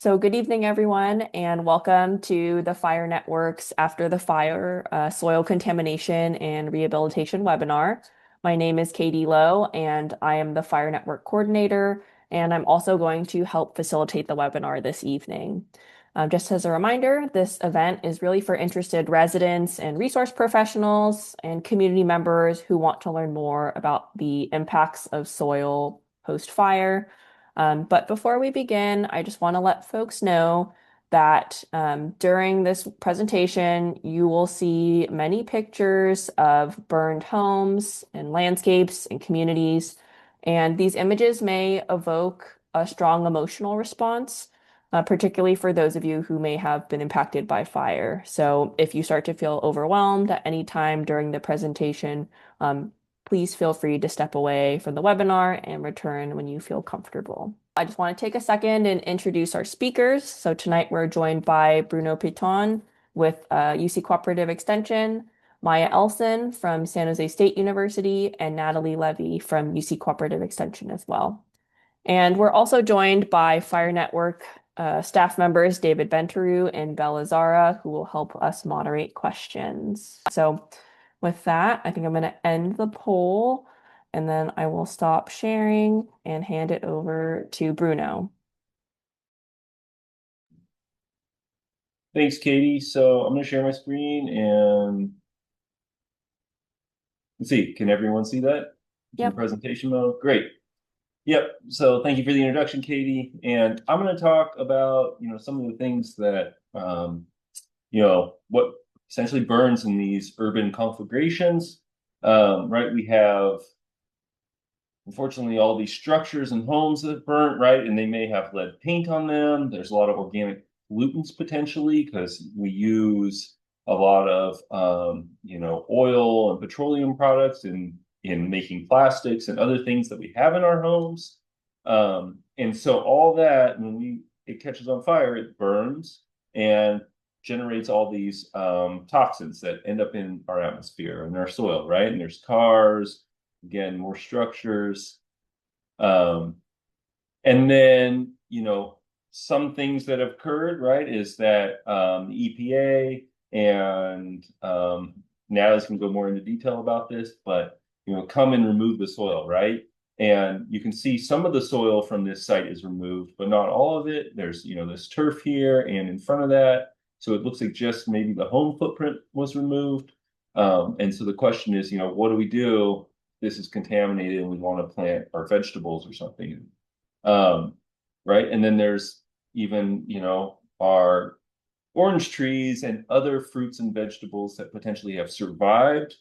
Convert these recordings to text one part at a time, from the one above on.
So good evening, everyone, and welcome to the Fire Network's After the Fire Soil Contamination and Rehabilitation webinar. My name is Katie Lowe, and I am the Fire Network Coordinator, and I'm also going to help facilitate the webinar this evening. Just as a reminder, this event is really for interested residents and resource professionals and community members who want to learn more about the impacts of soil post-fire. But before we begin, I just want to let folks know that during this presentation, you will see many pictures of burned homes and landscapes and communities, and these images may evoke a strong emotional response, particularly for those of you who may have been impacted by fire. So if you start to feel overwhelmed at any time during the presentation, please feel free to step away from the webinar and return when you feel comfortable. I just want to take a second and introduce our speakers. So tonight we're joined by Bruno Pitton with UC Cooperative Extension, Maya Elson from San Jose State University, and Natalie Levy from UC Cooperative Extension as well. And we're also joined by Fire Network staff members David Benteru and Bella Zara, who will help us moderate questions. So with that, I think I'm going to end the poll, and then I will stop sharing and hand it over to Bruno. Thanks, Katie. So I'm going to share my screen and let's see, can everyone see that? Yep. In presentation mode? Great. Yep. So thank you for the introduction, Katie. And I'm going to talk about, some of the things that, what essentially burns in these urban conflagrations. Right. We have, unfortunately, all these structures and homes that burnt, right? And they may have lead paint on them. There's a lot of organic pollutants potentially because we use a lot of oil and petroleum products in making plastics and other things that we have in our homes. And so all that, when it catches on fire, it burns and generates all these toxins that end up in our atmosphere and our soil, right? And there's cars, again, more structures. And then, some things that have occurred, right, is that the EPA and Natalie's can go more into detail about this, but, come and remove the soil, right? And you can see some of the soil from this site is removed, but not all of it. There's, this turf here and in front of that. So it looks like just maybe the home footprint was removed. And so the question is, what do we do? This is contaminated and we want to plant our vegetables or something. Right. And then there's even, our orange trees and other fruits and vegetables that potentially have survived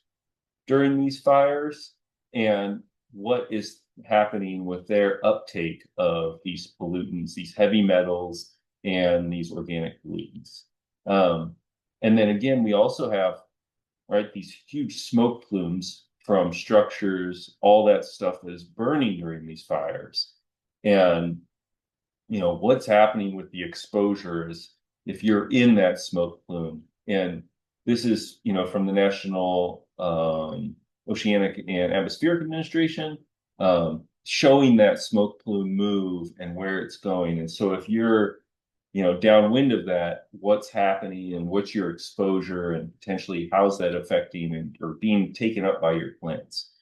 during these fires and what is happening with their uptake of these pollutants, these heavy metals and these organic pollutants. And then again, we also have, right, these huge smoke plumes from structures, all that stuff that is burning during these fires. And, what's happening with the exposures if you're in that smoke plume. And this is, from the National Oceanic and Atmospheric Administration, showing that smoke plume move and where it's going. And so if you're, downwind of that, what's happening and what's your exposure and potentially how's that affecting or being taken up by your plants.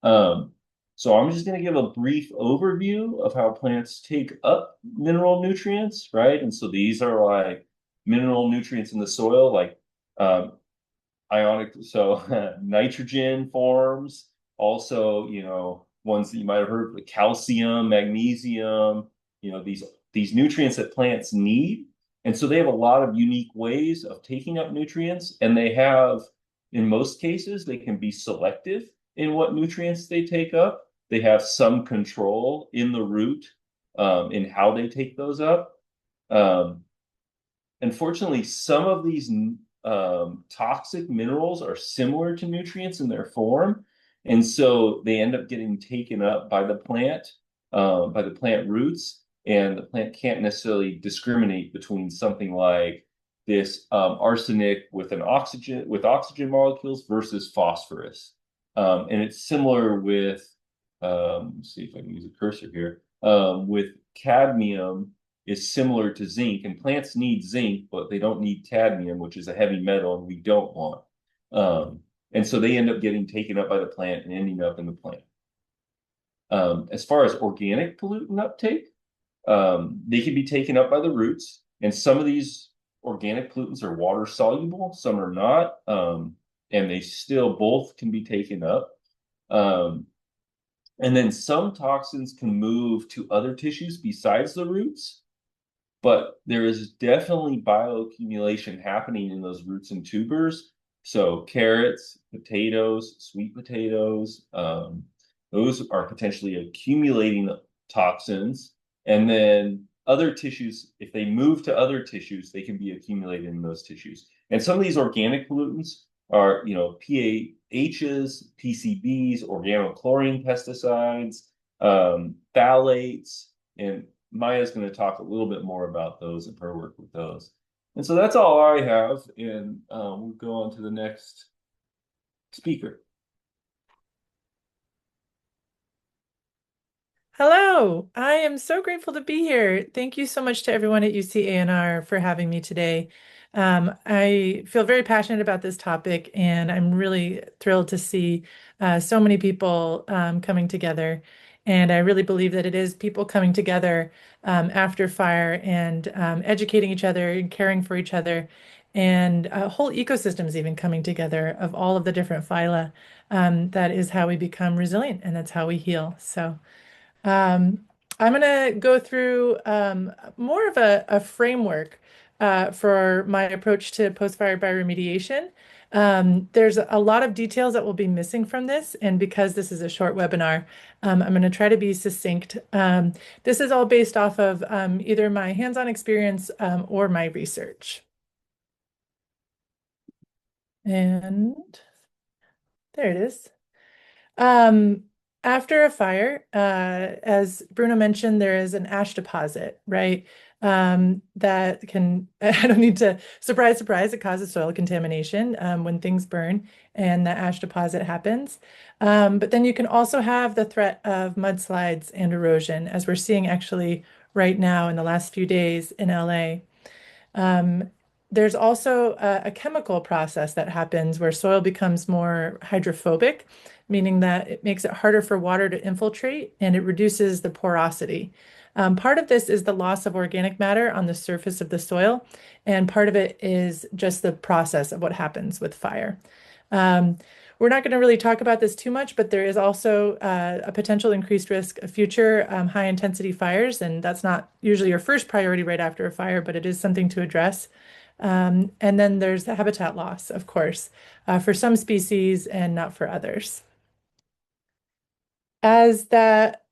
So I'm just going to give a brief overview of how plants take up mineral nutrients, right? And so these are like mineral nutrients in the soil, like ionic, so nitrogen forms, also, ones that you might have heard, like calcium, magnesium, these nutrients that plants need. And so they have a lot of unique ways of taking up nutrients. And they have, in most cases, they can be selective in what nutrients they take up. They have some control in the root in how they take those up. Unfortunately, some of these toxic minerals are similar to nutrients in their form. And so they end up getting taken up by the plant roots. And the plant can't necessarily discriminate between something like this arsenic with oxygen molecules versus phosphorus. And it's similar with, let's see if I can use a cursor here, with cadmium is similar to zinc, and plants need zinc, but they don't need cadmium, which is a heavy metal, and we don't want. And so they end up getting taken up by the plant and ending up in the plant. As far as organic pollutant uptake, they can be taken up by the roots, and some of these organic pollutants are water soluble, some are not, and they still both can be taken up. And then some toxins can move to other tissues besides the roots, but there is definitely bioaccumulation happening in those roots and tubers. So carrots, potatoes, sweet potatoes, those are potentially accumulating toxins. And then other tissues, if they move to other tissues, they can be accumulated in those tissues. And some of these organic pollutants are, PAHs, PCBs, organochlorine pesticides, phthalates, and Maya's going to talk a little bit more about those and her work with those. And so that's all I have, and we'll go on to the next speaker. Hello, I am so grateful to be here. Thank you so much to everyone at UC ANR for having me today. I feel very passionate about this topic, and I'm really thrilled to see so many people coming together. And I really believe that it is people coming together after fire and educating each other and caring for each other, and whole ecosystems even coming together of all of the different phyla. That is how we become resilient, and that's how we heal. So. I'm going to go through more of a framework for my approach to post-fire bioremediation. There's a lot of details that will be missing from this, and because this is a short webinar, I'm going to try to be succinct. This is all based off of either my hands-on experience or my research. And there it is. After a fire, as Bruno mentioned, there is an ash deposit, right? That can, I don't need to, surprise, surprise, it causes soil contamination when things burn and the ash deposit happens. But then you can also have the threat of mudslides and erosion, as we're seeing actually right now in the last few days in LA. There's also a chemical process that happens where soil becomes more hydrophobic, meaning that it makes it harder for water to infiltrate and it reduces the porosity. Part of this is the loss of organic matter on the surface of the soil, and part of it is just the process of what happens with fire. We're not going to really talk about this too much, but there is also a potential increased risk of future high intensity fires, and that's not usually your first priority right after a fire, but it is something to address. And then there's the habitat loss, of course, for some species and not for others. As that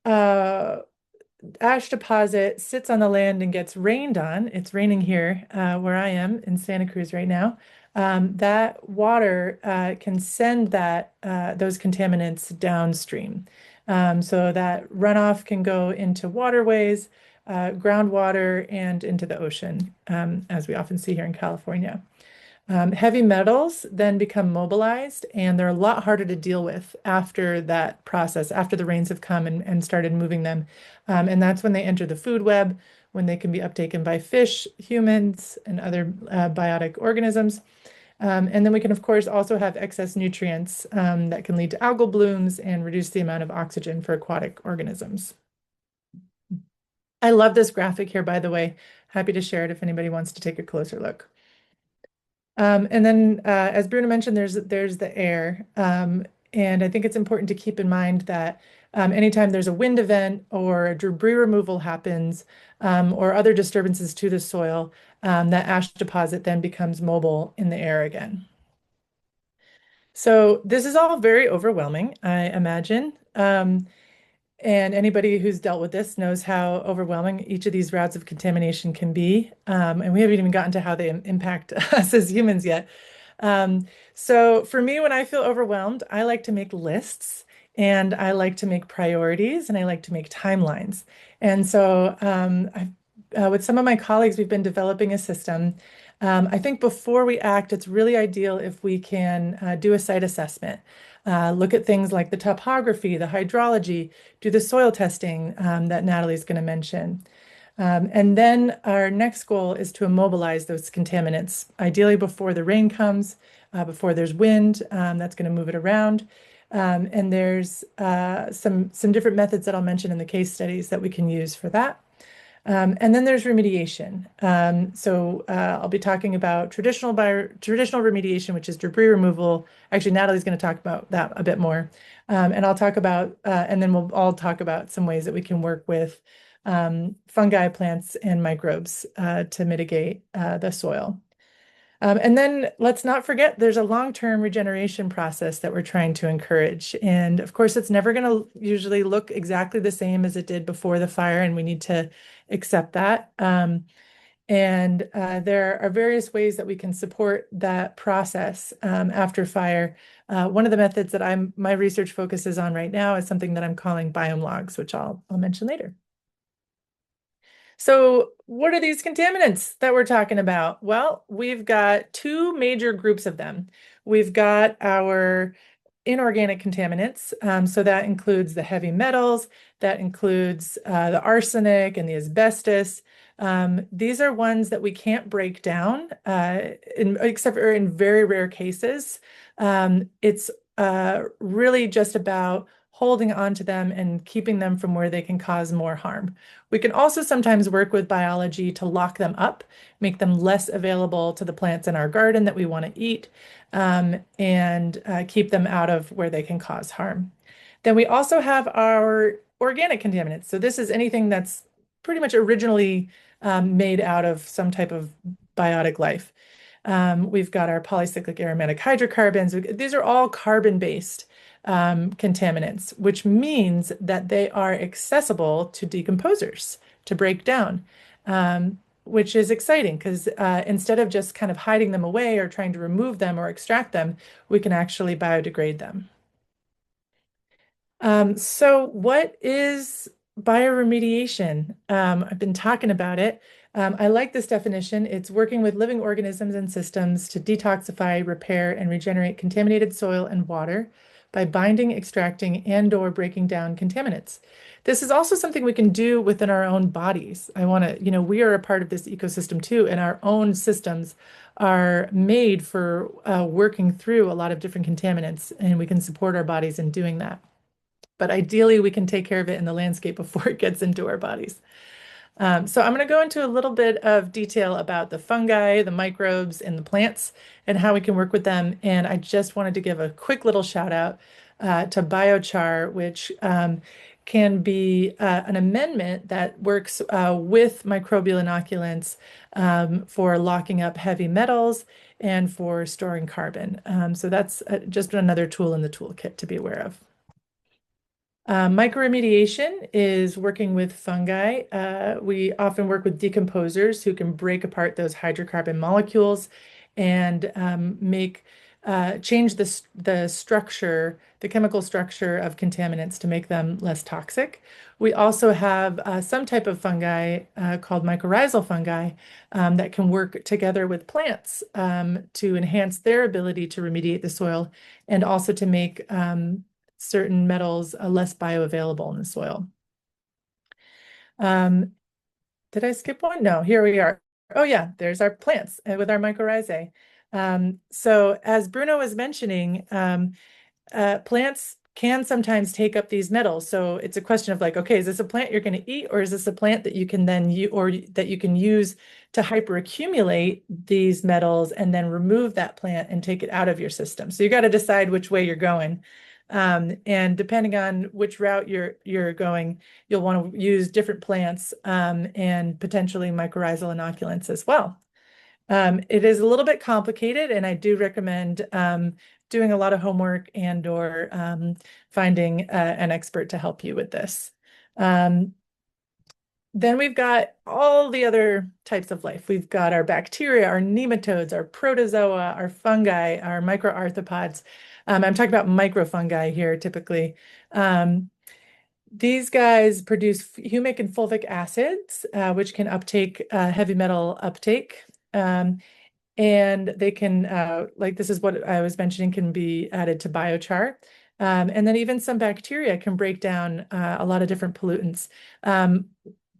ash deposit sits on the land and gets rained on, it's raining here where I am in Santa Cruz right now, that water can send those contaminants downstream. So that runoff can go into waterways, groundwater, and into the ocean, as we often see here in California. Heavy metals then become mobilized, and they're a lot harder to deal with after that process, after the rains have come and started moving them. And that's when they enter the food web, when they can be uptaken by fish, humans, and other biotic organisms. And then we can, of course, also have excess nutrients that can lead to algal blooms and reduce the amount of oxygen for aquatic organisms. I love this graphic here, by the way. Happy to share it if anybody wants to take a closer look. And then, as Bruno mentioned, there's the air. And I think it's important to keep in mind that anytime there's a wind event or a debris removal happens or other disturbances to the soil, that ash deposit then becomes mobile in the air again. So this is all very overwhelming, I imagine. And anybody who's dealt with this knows how overwhelming each of these routes of contamination can be. And we haven't even gotten to how they impact us as humans yet. So for me, when I feel overwhelmed, I like to make lists and I like to make priorities and I like to make timelines. And so with some of my colleagues, we've been developing a system. I think before we act, it's really ideal if we can do a site assessment. Look at things like the topography, the hydrology, do the soil testing that Natalie's going to mention. And then our next goal is to immobilize those contaminants, ideally before the rain comes, before there's wind, that's going to move it around. And there's some different methods that I'll mention in the case studies that we can use for that. And then there's remediation. I'll be talking about traditional remediation, which is debris removal. Actually, Natalie's going to talk about that a bit more. And I'll talk about, and then we'll all talk about some ways that we can work with fungi, plants, and microbes to mitigate the soil. And then let's not forget there's a long-term regeneration process that we're trying to encourage. And of course, it's never going to usually look exactly the same as it did before the fire, and we need to accept that. There are various ways that we can support that process after fire. One of the methods that my research focuses on right now is something that I'm calling biome logs, which I'll mention later. So what are these contaminants that we're talking about? Well, we've got two major groups of them. We've got our inorganic contaminants. So that includes the heavy metals, that includes the arsenic and the asbestos. These are ones that we can't break down, except for in very rare cases. It's really just about holding on to them and keeping them from where they can cause more harm. We can also sometimes work with biology to lock them up, make them less available to the plants in our garden that we want to eat, and keep them out of where they can cause harm. Then we also have our organic contaminants. So this is anything that's pretty much originally made out of some type of biotic life. We've got our polycyclic aromatic hydrocarbons. These are all carbon-based contaminants, which means that they are accessible to decomposers to break down, which is exciting because instead of just kind of hiding them away or trying to remove them or extract them, we can actually biodegrade them. So what is bioremediation? I've been talking about it. I like this definition. It's working with living organisms and systems to detoxify, repair, and regenerate contaminated soil and water by binding, extracting, and/or breaking down contaminants. This is also something we can do within our own bodies. We are a part of this ecosystem too, and our own systems are made for working through a lot of different contaminants, and we can support our bodies in doing that. But ideally, we can take care of it in the landscape before it gets into our bodies. So I'm going to go into a little bit of detail about the fungi, the microbes, and the plants, and how we can work with them. And I just wanted to give a quick little shout out to biochar, which can be an amendment that works with microbial inoculants for locking up heavy metals and for storing carbon. So that's just another tool in the toolkit to be aware of. Mycoremediation is working with fungi. We often work with decomposers who can break apart those hydrocarbon molecules and change the structure, the chemical structure of contaminants to make them less toxic. We also have some type of fungi called mycorrhizal fungi that can work together with plants to enhance their ability to remediate the soil and also to make certain metals less bioavailable in the soil. Did I skip one? No, here we are. Oh yeah, there's our plants with our mycorrhizae. So as Bruno was mentioning, plants can sometimes take up these metals. So it's a question of like, okay, is this a plant you're going to eat, or is this a plant that you can then that you can use to hyperaccumulate these metals and then remove that plant and take it out of your system? So you got to decide which way you're going. And depending on which route you're going, you'll want to use different plants and potentially mycorrhizal inoculants as well. It is a little bit complicated, and I do recommend doing a lot of homework and/or finding an expert to help you with this. Then we've got all the other types of life. We've got our bacteria, our nematodes, our protozoa, our fungi, our microarthropods. I'm talking about microfungi here typically. These guys produce humic and fulvic acids, which can uptake heavy metal uptake. And they can, like this is what I was mentioning, can be added to biochar. And then even some bacteria can break down a lot of different pollutants.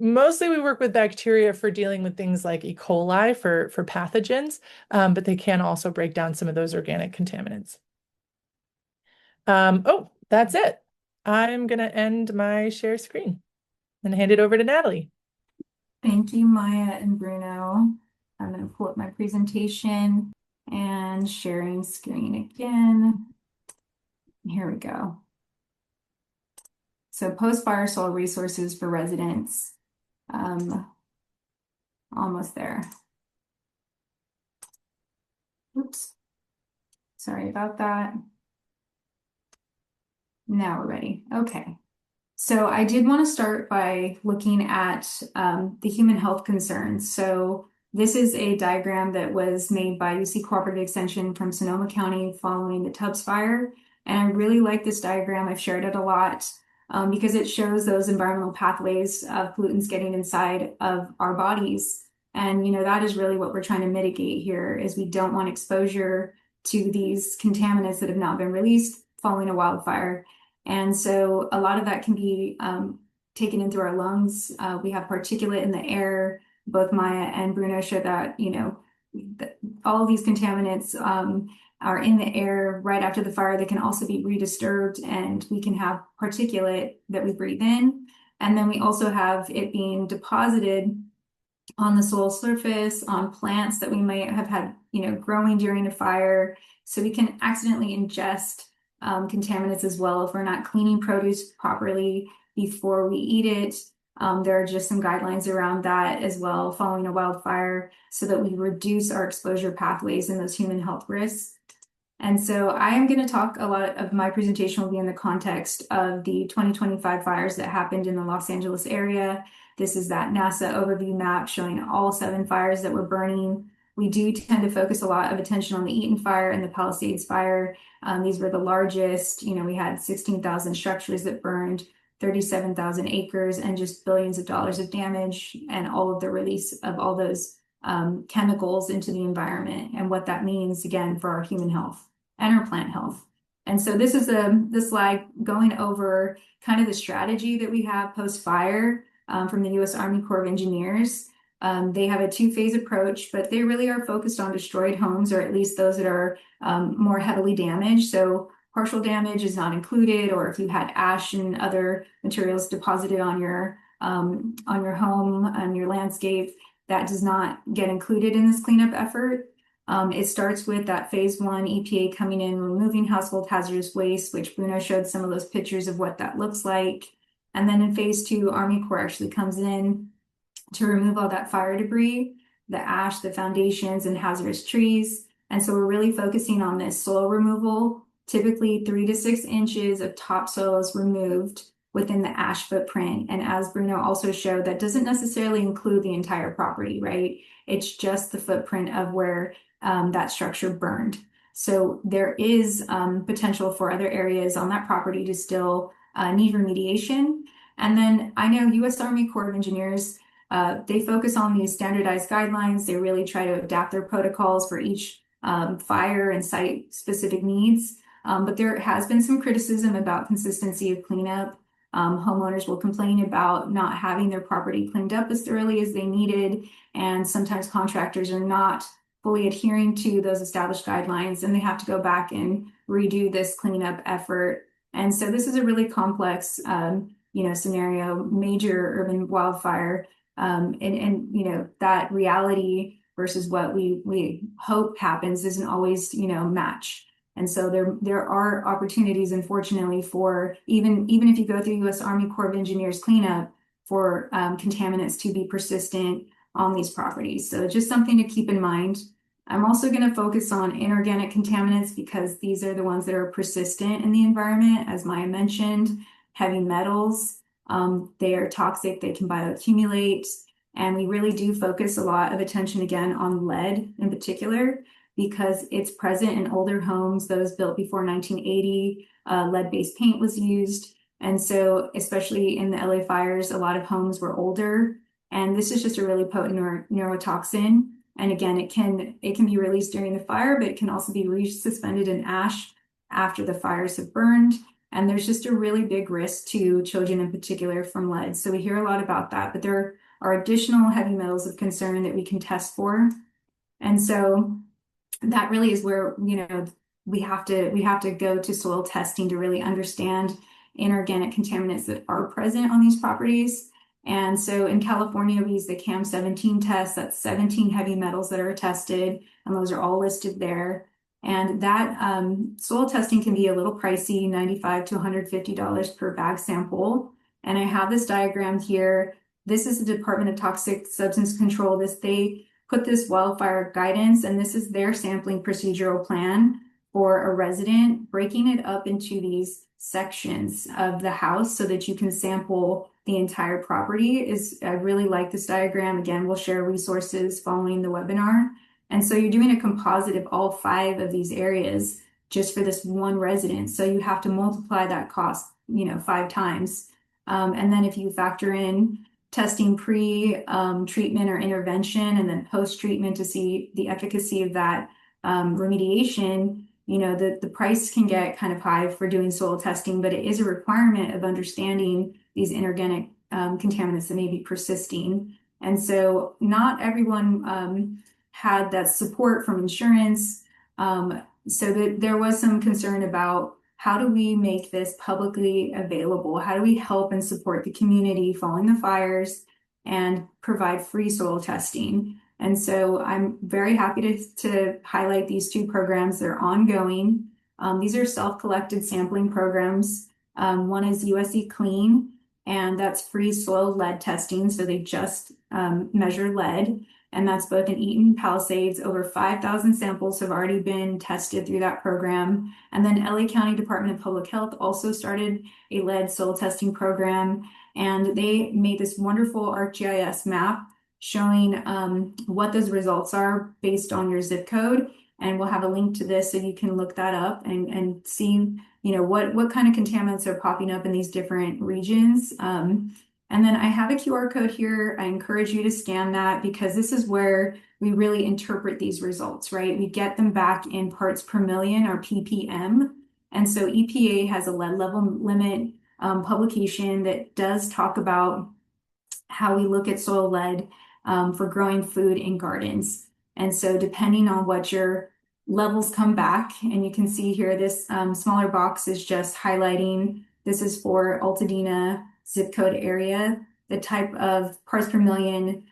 Mostly we work with bacteria for dealing with things like E. coli for pathogens, but they can also break down some of those organic contaminants. Oh, that's it. I'm going to end my share screen and hand it over to Natalie. Thank you, Maya and Bruno. I'm going to pull up my presentation and sharing screen again. Here we go. So post-fire soil resources for residents. Almost there. Oops. Sorry about that. Now we're ready. Okay. So I did want to start by looking at the human health concerns. So this is a diagram that was made by UC Cooperative Extension from Sonoma County following the Tubbs fire. And I really like this diagram. I've shared it a lot because it shows those environmental pathways of pollutants getting inside of our bodies. And, that is really what we're trying to mitigate here is we don't want exposure to these contaminants that have not been released following a wildfire. And so a lot of that can be taken in through our lungs. We have particulate in the air. Both Maya and Bruno showed that, all of these contaminants are in the air right after the fire. They can also be redisturbed, and we can have particulate that we breathe in. And then we also have it being deposited on the soil surface, on plants that we might have had, growing during a fire. So we can accidentally ingest contaminants as well if we're not cleaning produce properly before we eat it. There are just some guidelines around that as well following a wildfire so that we reduce our exposure pathways and those human health risks. And so I am going to talk, a lot of my presentation will be in the context of the 2025 fires that happened in the Los Angeles area. This is that NASA overview map showing all 7 fires that were burning. We do tend to focus a lot of attention on the Eaton fire and the Palisades fire. These were the largest. We had 16,000 structures that burned, 37,000 acres, and just billions of dollars of damage, and all of the release of all those chemicals into the environment and what that means, again, for our human health and our plant health. And so this is the slide going over kind of the strategy that we have post-fire from the U.S. Army Corps of Engineers. They have a 2-phase approach, but they really are focused on destroyed homes, or at least those that are more heavily damaged. So partial damage is not included, or if you had ash and other materials deposited on your home, on your landscape, that does not get included in this cleanup effort. It starts with that phase 1 EPA coming in, removing household hazardous waste, which Bruno showed some of those pictures of what that looks like. And then in phase 2, Army Corps actually comes in to remove all that fire debris, the ash, the foundations, and hazardous trees. And so we're really focusing on this soil removal. Typically 3 to 6 inches of topsoil is removed within the ash footprint. And as Bruno also showed, that doesn't necessarily include the entire property, right? It's just the footprint of where that structure burned. So there is potential for other areas on that property to still need remediation. And then I know U.S. Army Corps of Engineers, they focus on these standardized guidelines. They really try to adapt their protocols for each fire and site-specific needs. But there has been some criticism about consistency of cleanup. Homeowners will complain about not having their property cleaned up as thoroughly as they needed, and sometimes contractors are not fully adhering to those established guidelines, and they have to go back and redo this cleanup effort. And so this is a really complex, scenario, major urban wildfire, and that reality versus what we hope happens isn't always, match. And so there are opportunities, unfortunately, for even if you go through U.S. Army Corps of Engineers cleanup, for contaminants to be persistent on these properties. So just something to keep in mind. I'm also going to focus on inorganic contaminants because these are the ones that are persistent in the environment. As Maya mentioned, heavy metals, they are toxic, they can bioaccumulate. And we really do focus a lot of attention, again, on lead in particular, because it's present in older homes, those built before 1980. Lead-based paint was used. And so, especially in the LA fires, a lot of homes were older. And this is just a really potent neurotoxin. And again, it can be released during the fire, but it can also be resuspended in ash after the fires have burned. And there's just a really big risk to children in particular from lead. So we hear a lot about that, but there are additional heavy metals of concern that we can test for. And so that really is where, we have to go to soil testing to really understand inorganic contaminants that are present on these properties. And so in California, we use the CAM17 test. That's 17 heavy metals that are tested, and those are all listed there. And that soil testing can be a little pricey, $95 to $150 per bag sample. And I have this diagram here. This is the Department of Toxic Substance Control. They put this wildfire guidance, and this is their sampling procedural plan for a resident, breaking it up into these sections of the house so that you can sample the entire property. I really like this diagram. Again, we'll share resources following the webinar. And so you're doing a composite of all 5 of these areas just for this one resident. So you have to multiply that cost, 5 times. And then if you factor in testing pre-treatment or intervention and then post-treatment to see the efficacy of that remediation, the price can get kind of high for doing soil testing, but it is a requirement of understanding these inorganic contaminants that may be persisting. And so not everyone had that support from insurance. So that there was some concern about how do we make this publicly available? How do we help and support the community following the fires and provide free soil testing? And so I'm very happy to highlight these 2 programs. They're ongoing. These are self-collected sampling programs. One is USC Clean, and that's free soil lead testing. So they just measure lead, and that's both in Eaton, Palisades. Over 5,000 samples have already been tested through that program. And then LA County Department of Public Health also started a lead soil testing program, and they made this wonderful ArcGIS map showing what those results are based on your zip code. And we'll have a link to this so you can look that up and see, what kind of contaminants are popping up in these different regions. And then I have a QR code here. I encourage you to scan that because this is where we really interpret these results, right? We get them back in parts per million or ppm. And so EPA has a lead level limit publication that does talk about how we look at soil lead for growing food in gardens. And so depending on what your levels come back, and you can see here, this smaller box is just highlighting, this is for Altadena zip code area, the type of parts per million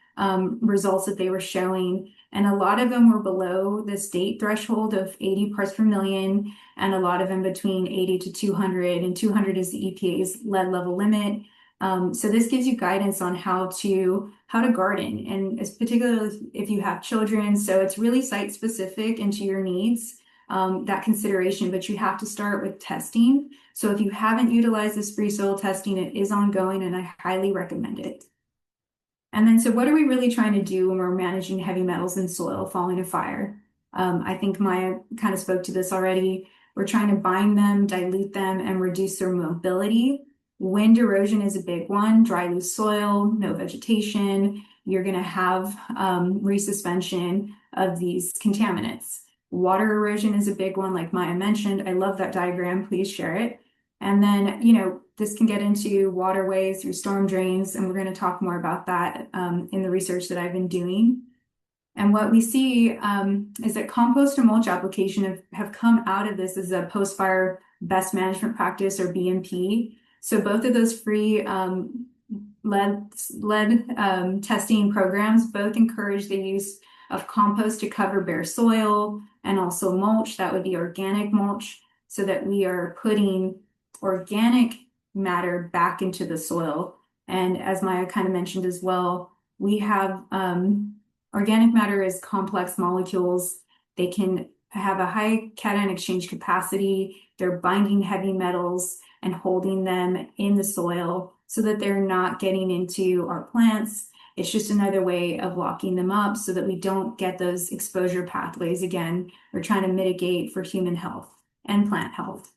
results that they were showing. And a lot of them were below the state threshold of 80 parts per million, and a lot of them between 80 to 200, and 200 is the EPA's lead level limit. So this gives you guidance on how to garden, and it's particularly if you have children. So it's really site specific and to your needs, that consideration, but you have to start with testing. So if you haven't utilized this free soil testing, it is ongoing and I highly recommend it. And then, so what are we really trying to do when we're managing heavy metals in soil following a fire? I think Maya kind of spoke to this already. We're trying to bind them, dilute them, and reduce their mobility. Wind erosion is a big one. Dry, loose soil, no vegetation. You're going to have resuspension of these contaminants. Water erosion is a big one, like Maya mentioned. I love that diagram. Please share it. And then, this can get into waterways through storm drains, and we're going to talk more about that in the research that I've been doing. And what we see is that compost and mulch application have come out of this as a post-fire best management practice, or BMP. So both of those free lead testing programs both encourage the use of compost to cover bare soil, and also mulch, that would be organic mulch, so that we are putting organic matter back into the soil. And as Maya kind of mentioned as well, we have organic matter is complex molecules. They can have a high cation exchange capacity. They're binding heavy metals and holding them in the soil so that they're not getting into our plants. It's just another way of locking them up so that we don't get those exposure pathways. Again, we're trying to mitigate for human health and plant health.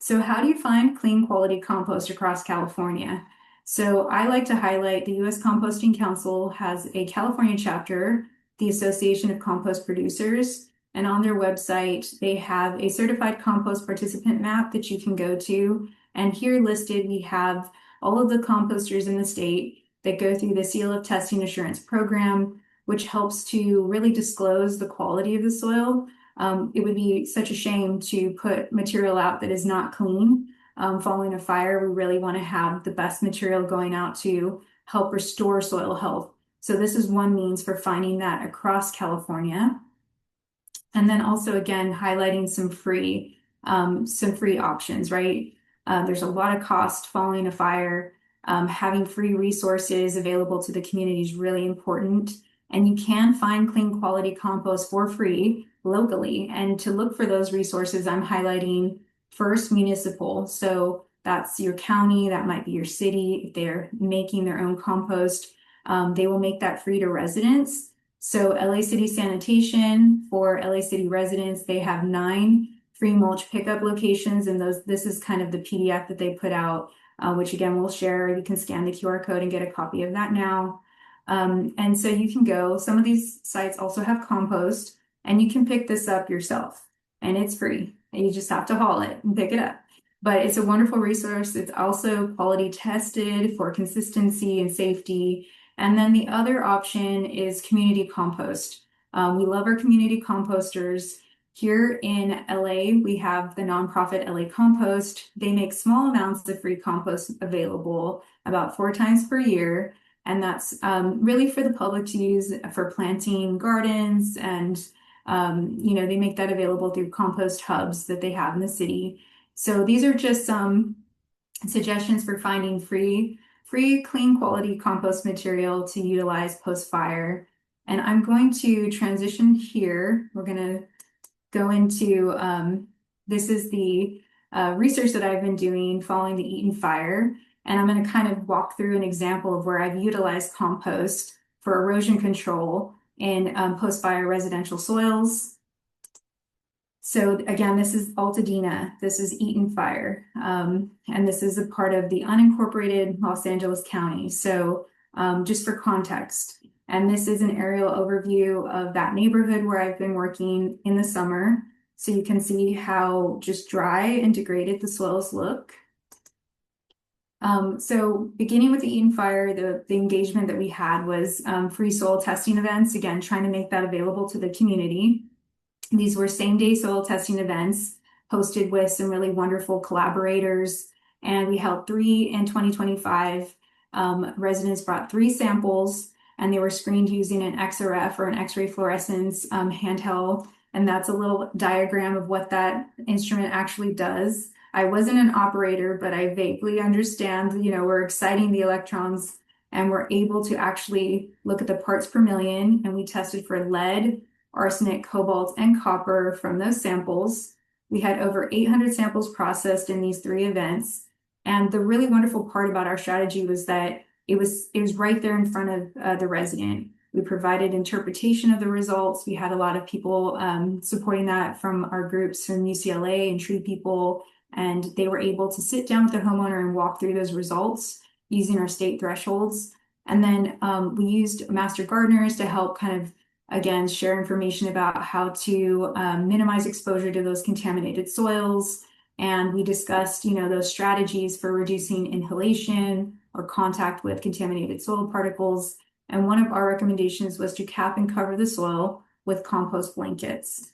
So how do you find clean quality compost across California? So I like to highlight the U.S. Composting Council has a California chapter, the Association of Compost Producers. And on their website, they have a certified compost participant map that you can go to. And here listed, we have all of the composters in the state that go through the Seal of Testing Assurance program, which helps to really disclose the quality of the soil. It would be such a shame to put material out that is not clean. Following a fire, we really want to have the best material going out to help restore soil health. So this is one means for finding that across California. And then also, again, highlighting some free options, right? There's a lot of cost following a fire. Having free resources available to the community is really important. And you can find clean quality compost for free locally. And to look for those resources, I'm highlighting first municipal. So that's your county, that might be your city. If they're making their own compost, they will make that free to residents. So LA City Sanitation, for LA City residents, they have 9 free mulch pickup locations. And this is kind of the PDF that they put out, which again, we'll share. You can scan the QR code and get a copy of that now. And so you can go, some of these sites also have compost, and you can pick this up yourself, and it's free. And you just have to haul it and pick it up. But it's a wonderful resource. It's also quality tested for consistency and safety. And then the other option is community compost. We love our community composters. Here in LA, we have the nonprofit LA Compost. They make small amounts of free compost available about 4 times per year. And that's really for the public to use for planting gardens. And, they make that available through compost hubs that they have in the city. So these are just some suggestions for finding free, clean quality compost material to utilize post-fire. And I'm going to transition here. We're going to go into, this is the research that I've been doing following the Eaton fire. And I'm going to kind of walk through an example of where I've utilized compost for erosion control in post-fire residential soils. So again, this is Altadena, this is Eaton Fire, and this is a part of the unincorporated Los Angeles County. So just for context, and this is an aerial overview of that neighborhood where I've been working in the summer. So you can see how just dry and degraded the soils look. So beginning with the Eaton Fire, the engagement that we had was free soil testing events, again, trying to make that available to the community. These were same-day soil testing events hosted with some really wonderful collaborators, and we held 3 in 2025. Residents brought 3 samples, and they were screened using an XRF, or an X-ray fluorescence handheld, and that's a little diagram of what that instrument actually does. I wasn't an operator, but I vaguely understand, we're exciting the electrons, and we're able to actually look at the parts per million, and we tested for lead, arsenic, cobalt, and copper from those samples. We had over 800 samples processed in these 3 events. And the really wonderful part about our strategy was that it was right there in front of the resident. We provided interpretation of the results. We had a lot of people supporting that from our groups from UCLA and Tree People, and they were able to sit down with the homeowner and walk through those results using our state thresholds. And then we used master gardeners to help kind of, again, share information about how to minimize exposure to those contaminated soils. And we discussed, those strategies for reducing inhalation or contact with contaminated soil particles. And one of our recommendations was to cap and cover the soil with compost blankets.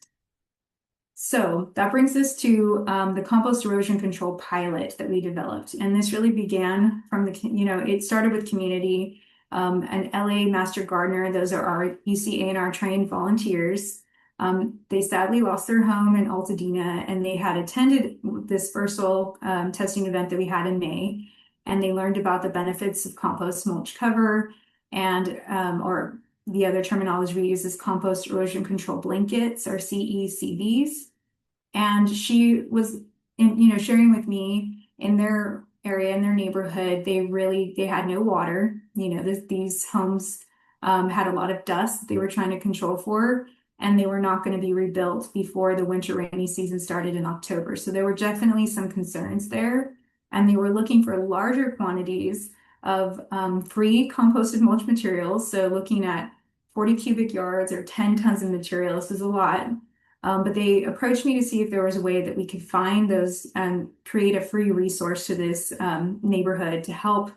So that brings us to the compost erosion control pilot that we developed. And this really began from it started with community. An LA Master Gardener, those are our UC ANR trained volunteers. They sadly lost their home in Altadena, and they had attended this first soil testing event that we had in May, and they learned about the benefits of compost mulch cover, and or the other terminology we use is compost erosion control blankets, or CECVs. And she was sharing with me in their area, in their neighborhood, they had no water. These homes had a lot of dust they were trying to control for, and they were not going to be rebuilt before the winter rainy season started in October. So there were definitely some concerns there, and they were looking for larger quantities of free composted mulch materials. So looking at 40 cubic yards or 10 tons of materials is a lot. But they approached me to see if there was a way that we could find those and create a free resource to this neighborhood to help,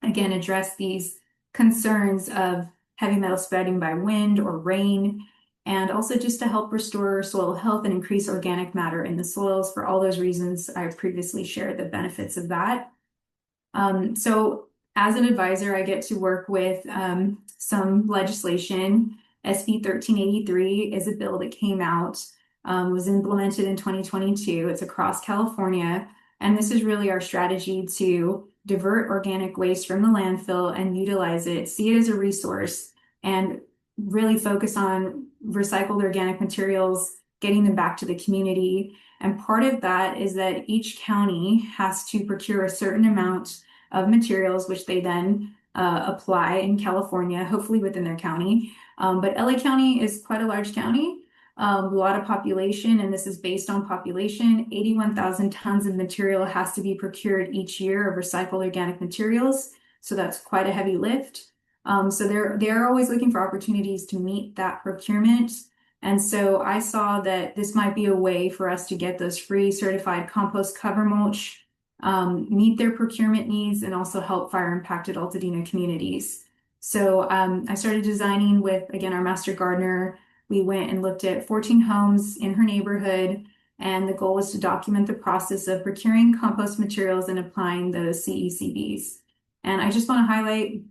again, address these concerns of heavy metal spreading by wind or rain, and also just to help restore soil health and increase organic matter in the soils. For all those reasons, I've previously shared the benefits of that. So as an advisor, I get to work with some legislation. SB 1383 is a bill that came out, was implemented in 2022. It's across California. And this is really our strategy to divert organic waste from the landfill and utilize it, see it as a resource, and really focus on recycled organic materials, getting them back to the community. And part of that is that each county has to procure a certain amount of materials, which they then apply in California, hopefully within their county. But LA County is quite a large county, a lot of population, and this is based on population. 81,000 tons of material has to be procured each year of recycled organic materials. So that's quite a heavy lift. So they're always looking for opportunities to meet that procurement. And so I saw that this might be a way for us to get those free certified compost cover mulch, meet their procurement needs, and also help fire impacted Altadena communities. So I started designing with, again, our master gardener. We went and looked at 14 homes in her neighborhood, and the goal was to document the process of procuring compost materials and applying those CECBs. And I just want to highlight,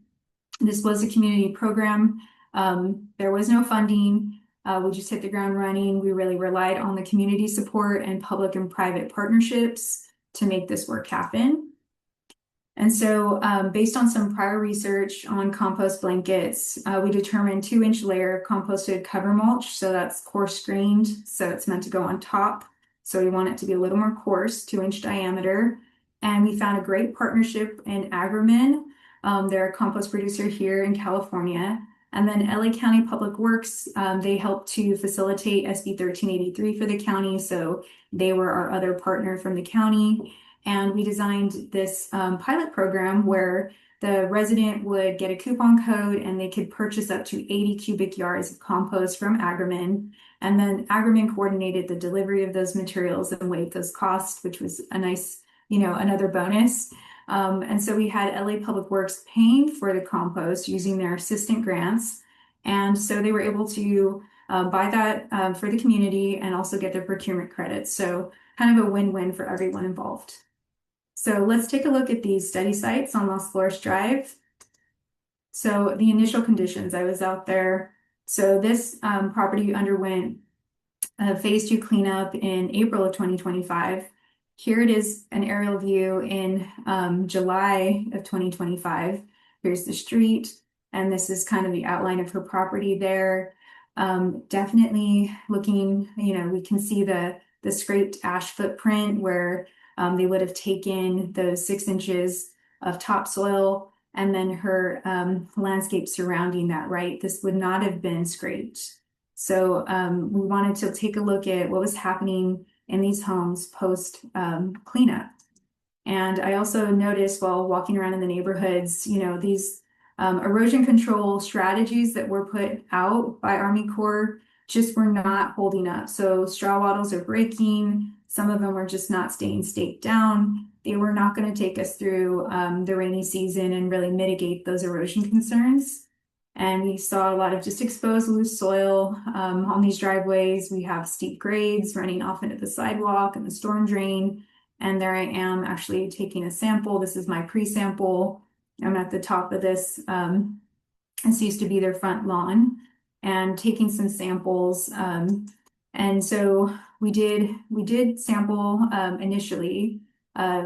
this was a community program. There was no funding. We just hit the ground running. We really relied on the community support and public and private partnerships to make this work happen. And so based on some prior research on compost blankets, we determined 2-inch layer composted cover mulch. So that's coarse grained. So it's meant to go on top. So we want it to be a little more coarse, 2-inch diameter. And we found a great partnership in Agrimin. They're a compost producer here in California. And then LA County Public Works, they helped to facilitate SB 1383 for the county. So they were our other partner from the county. And we designed this pilot program where the resident would get a coupon code and they could purchase up to 80 cubic yards of compost from Agrimin. And then Agrimin coordinated the delivery of those materials and waived those costs, which was a nice, another bonus. And so we had LA Public Works paying for the compost using their assistant grants. And so they were able to buy that for the community and also get their procurement credits. So kind of a win-win for everyone involved. So let's take a look at these study sites on Las Flores Drive. So the initial conditions, I was out there. So this property underwent a phase 2 cleanup in April of 2025. Here it is, an aerial view in July of 2025. Here's the street, and this is kind of the outline of her property there. Definitely looking, we can see the scraped ash footprint where they would have taken those 6 inches of topsoil and then her landscape surrounding that, right? This would not have been scraped. So we wanted to take a look at what was happening in these homes post cleanup. And I also noticed while walking around in the neighborhoods, these erosion control strategies that were put out by Army Corps just were not holding up. So straw wattles are breaking. Some of them were just not staying staked down. They were not going to take us through the rainy season and really mitigate those erosion concerns. And we saw a lot of just exposed loose soil on these driveways. We have steep grades running off into the sidewalk and the storm drain. And there I am actually taking a sample. This is my pre-sample. I'm at the top of this. This used to be their front lawn, and taking some samples. And so we did sample initially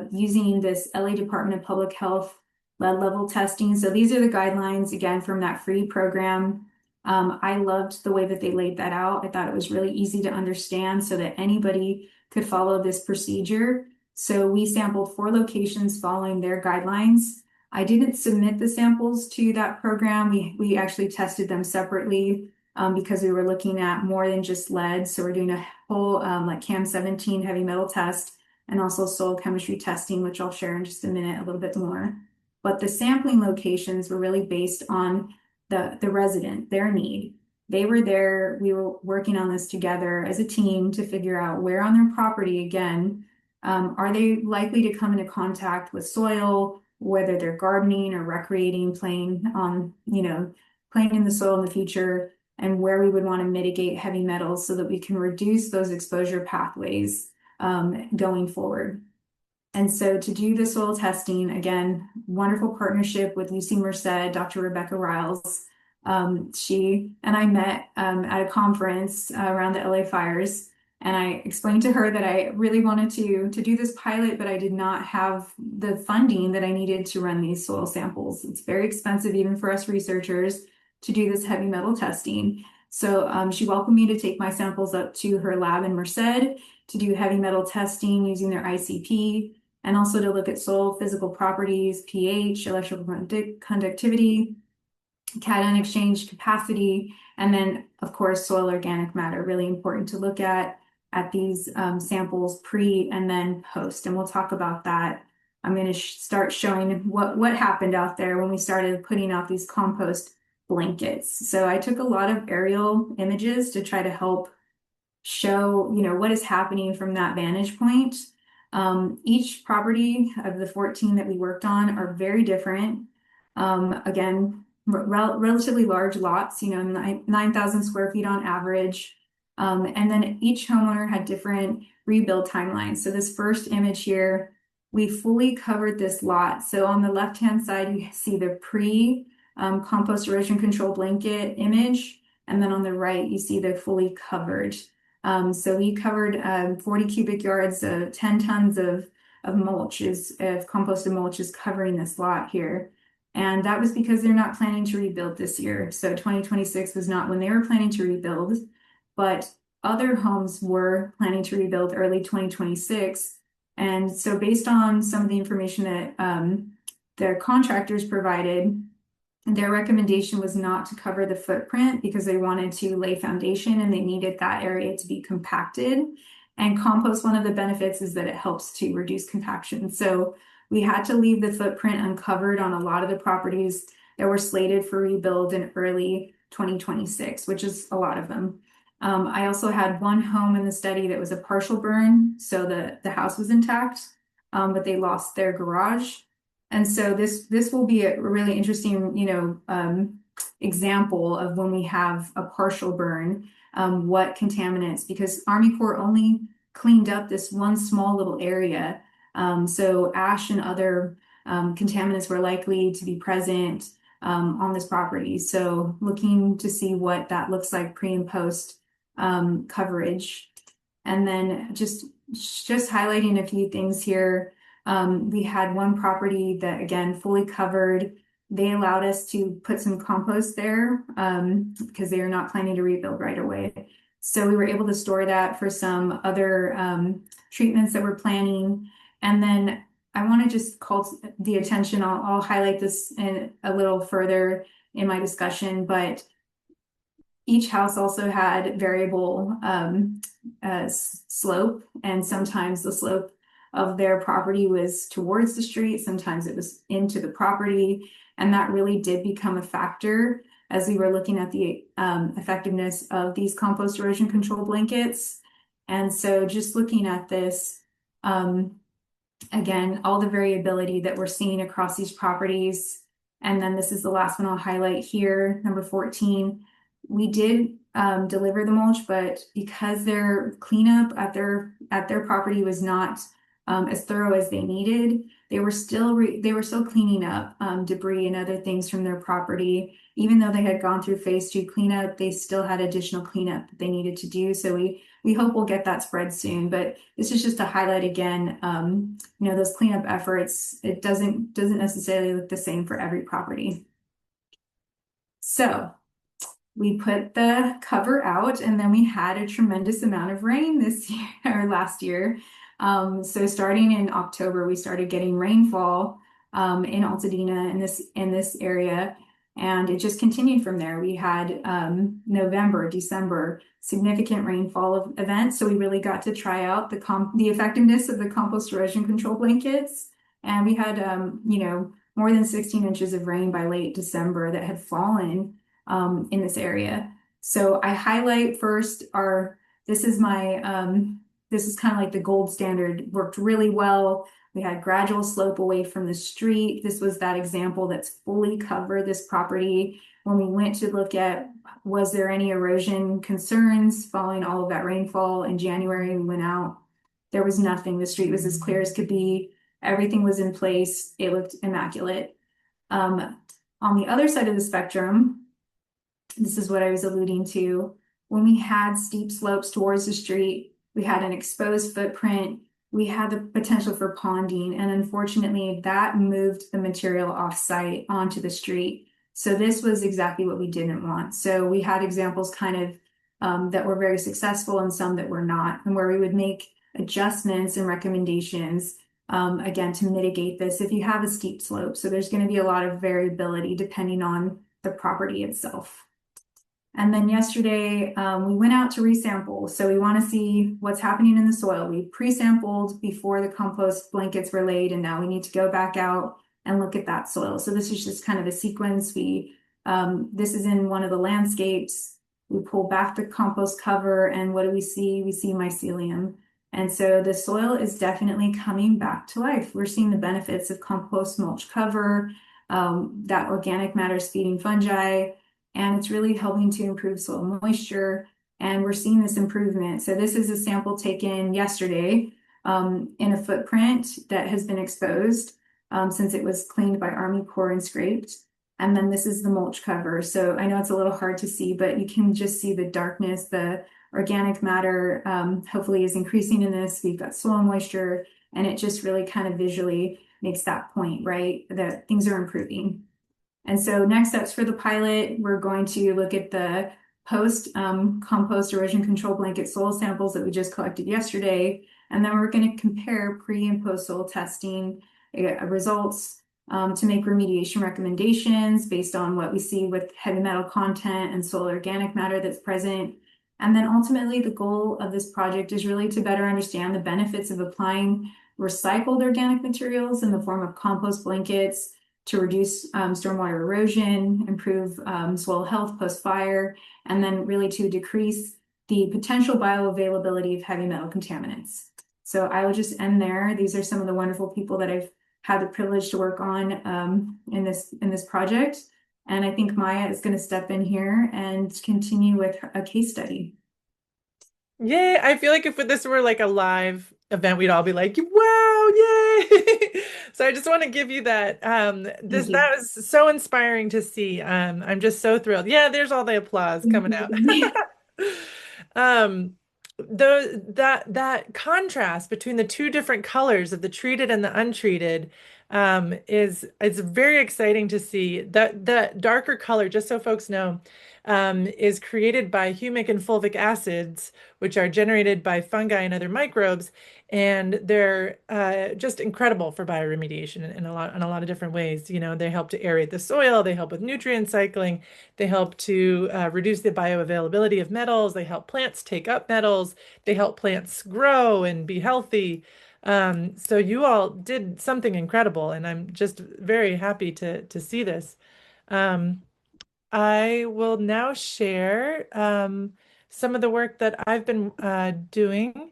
using this LA Department of Public Health lead level testing. So these are the guidelines, again, from that free program. I loved the way that they laid that out. I thought it was really easy to understand so that anybody could follow this procedure. So we sampled 4 locations following their guidelines. I didn't submit the samples to that program. We actually tested them separately because we were looking at more than just lead. So we're doing a whole like CAM17 heavy metal test and also soil chemistry testing, which I'll share in just a minute a little bit more. But the sampling locations were really based on the resident, their need. They were there. We were working on this together as a team to figure out where on their property, again, are they likely to come into contact with soil, whether they're gardening or recreating, playing on, playing in the soil in the future, and where we would want to mitigate heavy metals so that we can reduce those exposure pathways going forward. And so to do the soil testing, again, wonderful partnership with UC Merced, Dr. Rebecca Riles. She and I met at a conference around the LA fires, and I explained to her that I really wanted to do this pilot, but I did not have the funding that I needed to run these soil samples. It's very expensive, even for us researchers, to do this heavy metal testing. So she welcomed me to take my samples up to her lab in Merced to do heavy metal testing using their ICP, and also to look at soil physical properties, pH, electrical conductivity, cation exchange capacity, and then, of course, soil organic matter, really important to look at these samples pre and then post. And we'll talk about that. I'm going to start showing what happened out there when we started putting out these compost blankets. So I took a lot of aerial images to try to help show, what is happening from that vantage point. Each property of the 14 that we worked on are very different. Again, relatively large lots, 9,000 square feet on average. And then each homeowner had different rebuild timelines. So this first image here, we fully covered this lot. So on the left-hand side, you see the compost erosion control blanket image. And then on the right, you see the fully covered. So we covered 40 cubic yards, 10 tons of composted mulch is covering this lot here. And that was because they're not planning to rebuild this year. So 2026 was not when they were planning to rebuild, but other homes were planning to rebuild early 2026. And so based on some of the information that their contractors provided, their recommendation was not to cover the footprint because they wanted to lay foundation and they needed that area to be compacted. And compost, one of the benefits is that it helps to reduce compaction. So we had to leave the footprint uncovered on a lot of the properties that were slated for rebuild in early 2026, which is a lot of them. I also had one home in the study that was a partial burn, so the house was intact, but they lost their garage. And so this will be a really interesting, example of when we have a partial burn, what contaminants, because Army Corps only cleaned up this one small little area. So ash and other contaminants were likely to be present on this property. So looking to see what that looks like pre and post coverage. And then just highlighting a few things here. We had one property that, again, fully covered. They allowed us to put some compost there because they are not planning to rebuild right away. So we were able to store that for some other treatments that we're planning. And then I want to just call the attention, I'll highlight this in a little further in my discussion, but each house also had variable slope, and sometimes the slope of their property was towards the street, sometimes it was into the property, and that really did become a factor as we were looking at the effectiveness of these compost erosion control blankets. And so just looking at this, again, all the variability that we're seeing across these properties. And then this is the last one I'll highlight here, number 14. We did deliver the mulch, but because their cleanup at their property was not as thorough as they needed, they were still cleaning up debris and other things from their property. Even though they had gone through phase 2 cleanup, they still had additional cleanup that they needed to do. So we hope we'll get that spread soon. But this is just to highlight again, those cleanup efforts. It doesn't necessarily look the same for every property. So we put the cover out, and then we had a tremendous amount of rain this year or last year. So starting in October, we started getting rainfall in Altadena in this area, and it just continued from there. We had November, December, significant rainfall of events. So we really got to try out the effectiveness of the compost erosion control blankets. And we had, more than 16 inches of rain by late December that had fallen in this area. So I highlight first this is this is kind of like the gold standard, worked really well. We had gradual slope away from the street. This was that example that's fully covered this property. When we went to look at, was there any erosion concerns following all of that rainfall in January, we went out. There was nothing. The street was as clear as could be. Everything was in place. It looked immaculate. On the other side of the spectrum, this is what I was alluding to. When we had steep slopes towards the street, we had an exposed footprint, we had the potential for ponding, and unfortunately, that moved the material off-site onto the street. So this was exactly what we didn't want. So we had examples kind of that were very successful and some that were not, and where we would make adjustments and recommendations again to mitigate this if you have a steep slope. So there's going to be a lot of variability depending on the property itself. And then yesterday, we went out to resample. So we want to see what's happening in the soil. We pre-sampled before the compost blankets were laid, and now we need to go back out and look at that soil. So this is just kind of a sequence. This is in one of the landscapes. We pull back the compost cover, and what do we see? We see mycelium. And so the soil is definitely coming back to life. We're seeing the benefits of compost mulch cover, that organic matter is feeding fungi, and it's really helping to improve soil moisture. And we're seeing this improvement. So this is a sample taken yesterday in a footprint that has been exposed since it was cleaned by Army Corps and scraped. And then this is the mulch cover. So I know it's a little hard to see, but you can just see the darkness, the organic matter hopefully is increasing in this. We've got soil moisture, and it just really kind of visually makes that point, right? That things are improving. And so next steps for the pilot, we're going to look at the post-compost erosion control blanket soil samples that we just collected yesterday. And then we're going to compare pre and post soil testing results to make remediation recommendations based on what we see with heavy metal content and soil organic matter that's present. And then ultimately, the goal of this project is really to better understand the benefits of applying recycled organic materials in the form of compost blankets to reduce stormwater erosion, improve soil health post-fire, and then really to decrease the potential bioavailability of heavy metal contaminants. So I will just end there. These are some of the wonderful people that I've had the privilege to work on in this project. And I think Maya is going to step in here and continue with a case study. Yay! I feel like if this were like a live event, we'd all be like, wow, yay! So I just want to give you that. That was so inspiring to see. I'm just so thrilled. Yeah, there's all the applause coming out. That contrast between the two different colors of the treated and the untreated is very exciting to see. That darker color, just so folks know, is created by humic and fulvic acids, which are generated by fungi and other microbes, and they're just incredible for bioremediation in a lot of different ways. You know, they help to aerate the soil, they help with nutrient cycling, they help to reduce the bioavailability of metals, they help plants take up metals, they help plants grow and be healthy. So you all did something incredible, and I'm just very happy to see this. I will now share some of the work that I've been doing.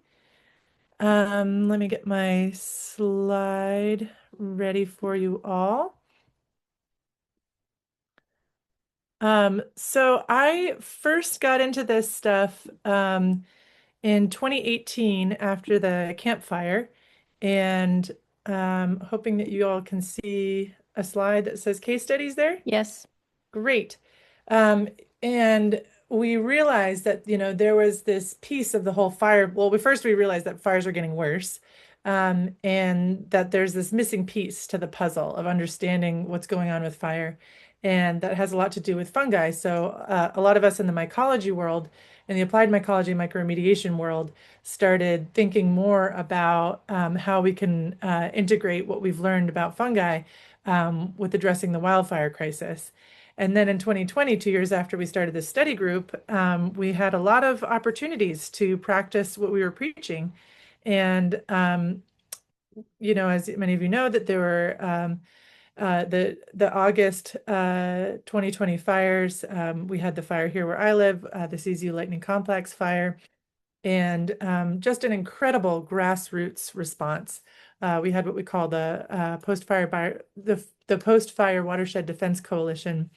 Let me get my slide ready for you all. So I first got into this stuff in 2018 after the campfire, and hoping that you all can see a slide that says case studies there. Yes. Great. And we realized that, you know, there was this piece of the whole fire. Well, we realized that fires are getting worse, and that there's this missing piece to the puzzle of understanding what's going on with fire. And that has a lot to do with fungi. So a lot of us in the mycology world, in the applied mycology microremediation world, started thinking more about how we can integrate what we've learned about fungi with addressing the wildfire crisis. And then in 2020, 2 years after we started this study group, we had a lot of opportunities to practice what we were preaching. And, you know, as many of you know, that there were the August 2020 fires. We had the fire here where I live, the CZU Lightning Complex fire, and just an incredible grassroots response. We had what we call the post-fire watershed defense coalition,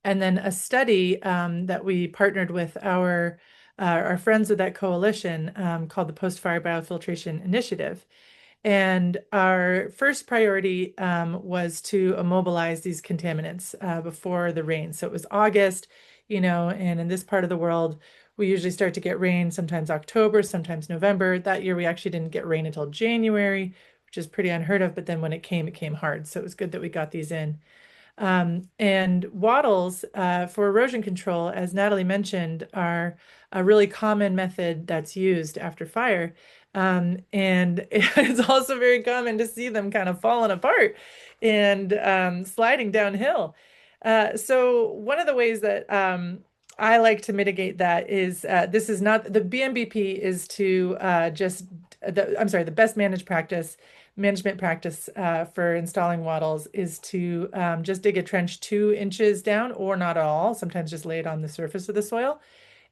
and then a study that we partnered with our friends of that coalition called the Post-Fire Biofiltration Initiative. And our first priority was to immobilize these contaminants before the rain. So it was August, and in this part of the world, we usually start to get rain sometimes October, sometimes November. That year, we actually didn't get rain until January, which is pretty unheard of. But then when it came hard. So it was good that we got these in. And wattles for erosion control, as Natalie mentioned, are a really common method that's used after fire. And it's also very common to see them kind of falling apart and sliding downhill. So one of the ways that I like to mitigate that is this is not the BMBP is to the best management practice for installing wattles is to just dig a trench 2 inches down or not at all. Sometimes just lay it on the surface of the soil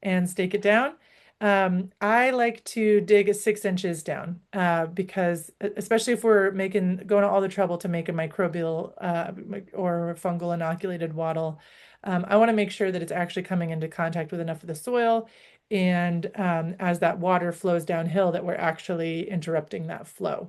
and stake it down. I like to dig 6 inches down because especially if we're going to all the trouble to make a microbial or fungal inoculated wattle, I want to make sure that it's actually coming into contact with enough of the soil, and as that water flows downhill, that we're actually interrupting that flow.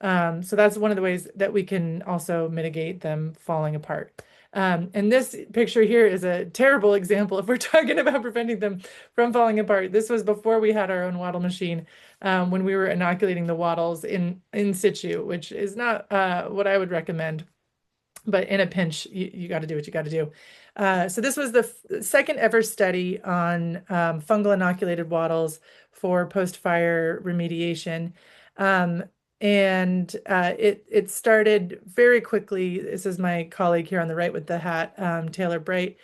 So that's one of the ways that we can also mitigate them falling apart. And this picture here is a terrible example if we're talking about preventing them from falling apart. This was before we had our own wattle machine, when we were inoculating the wattles in situ, which is not what I would recommend. But in a pinch, you got to do what you got to do. So this was the second ever study on fungal inoculated wattles for post-fire remediation. And it started very quickly. This is my colleague here on the right with the hat, Taylor Bright.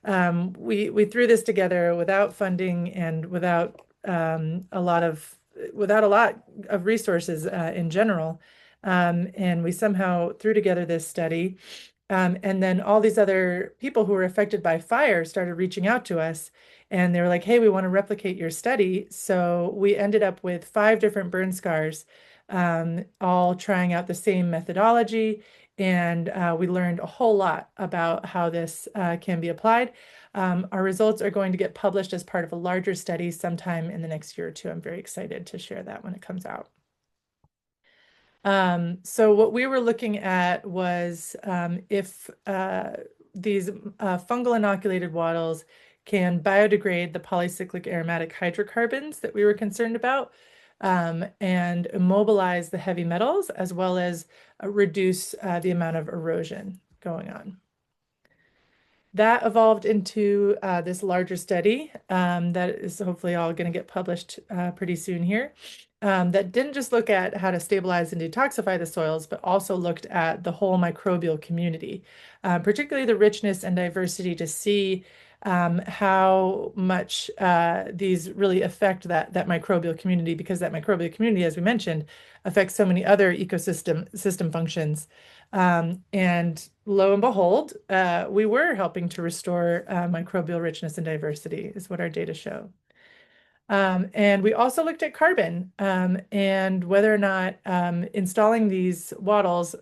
We threw this together without funding and without a lot of resources in general. And we somehow threw together this study. And then all these other people who were affected by fire started reaching out to us, and they were like, hey, we want to replicate your study. So we ended up with 5 different burn scars, all trying out the same methodology. And we learned a whole lot about how this can be applied. Our results are going to get published as part of a larger study sometime in the next year or two. I'm very excited to share that when it comes out. So what we were looking at was if these fungal inoculated wattles can biodegrade the polycyclic aromatic hydrocarbons that we were concerned about, and immobilize the heavy metals, as well as reduce the amount of erosion going on. That evolved into this larger study that is hopefully all going to get published pretty soon here. That didn't just look at how to stabilize and detoxify the soils, but also looked at the whole microbial community, particularly the richness and diversity, to see how much these really affect that microbial community, because that microbial community, as we mentioned, affects so many other system functions. And lo and behold, we were helping to restore microbial richness and diversity, is what our data show. And we also looked at carbon and whether or not installing these wattles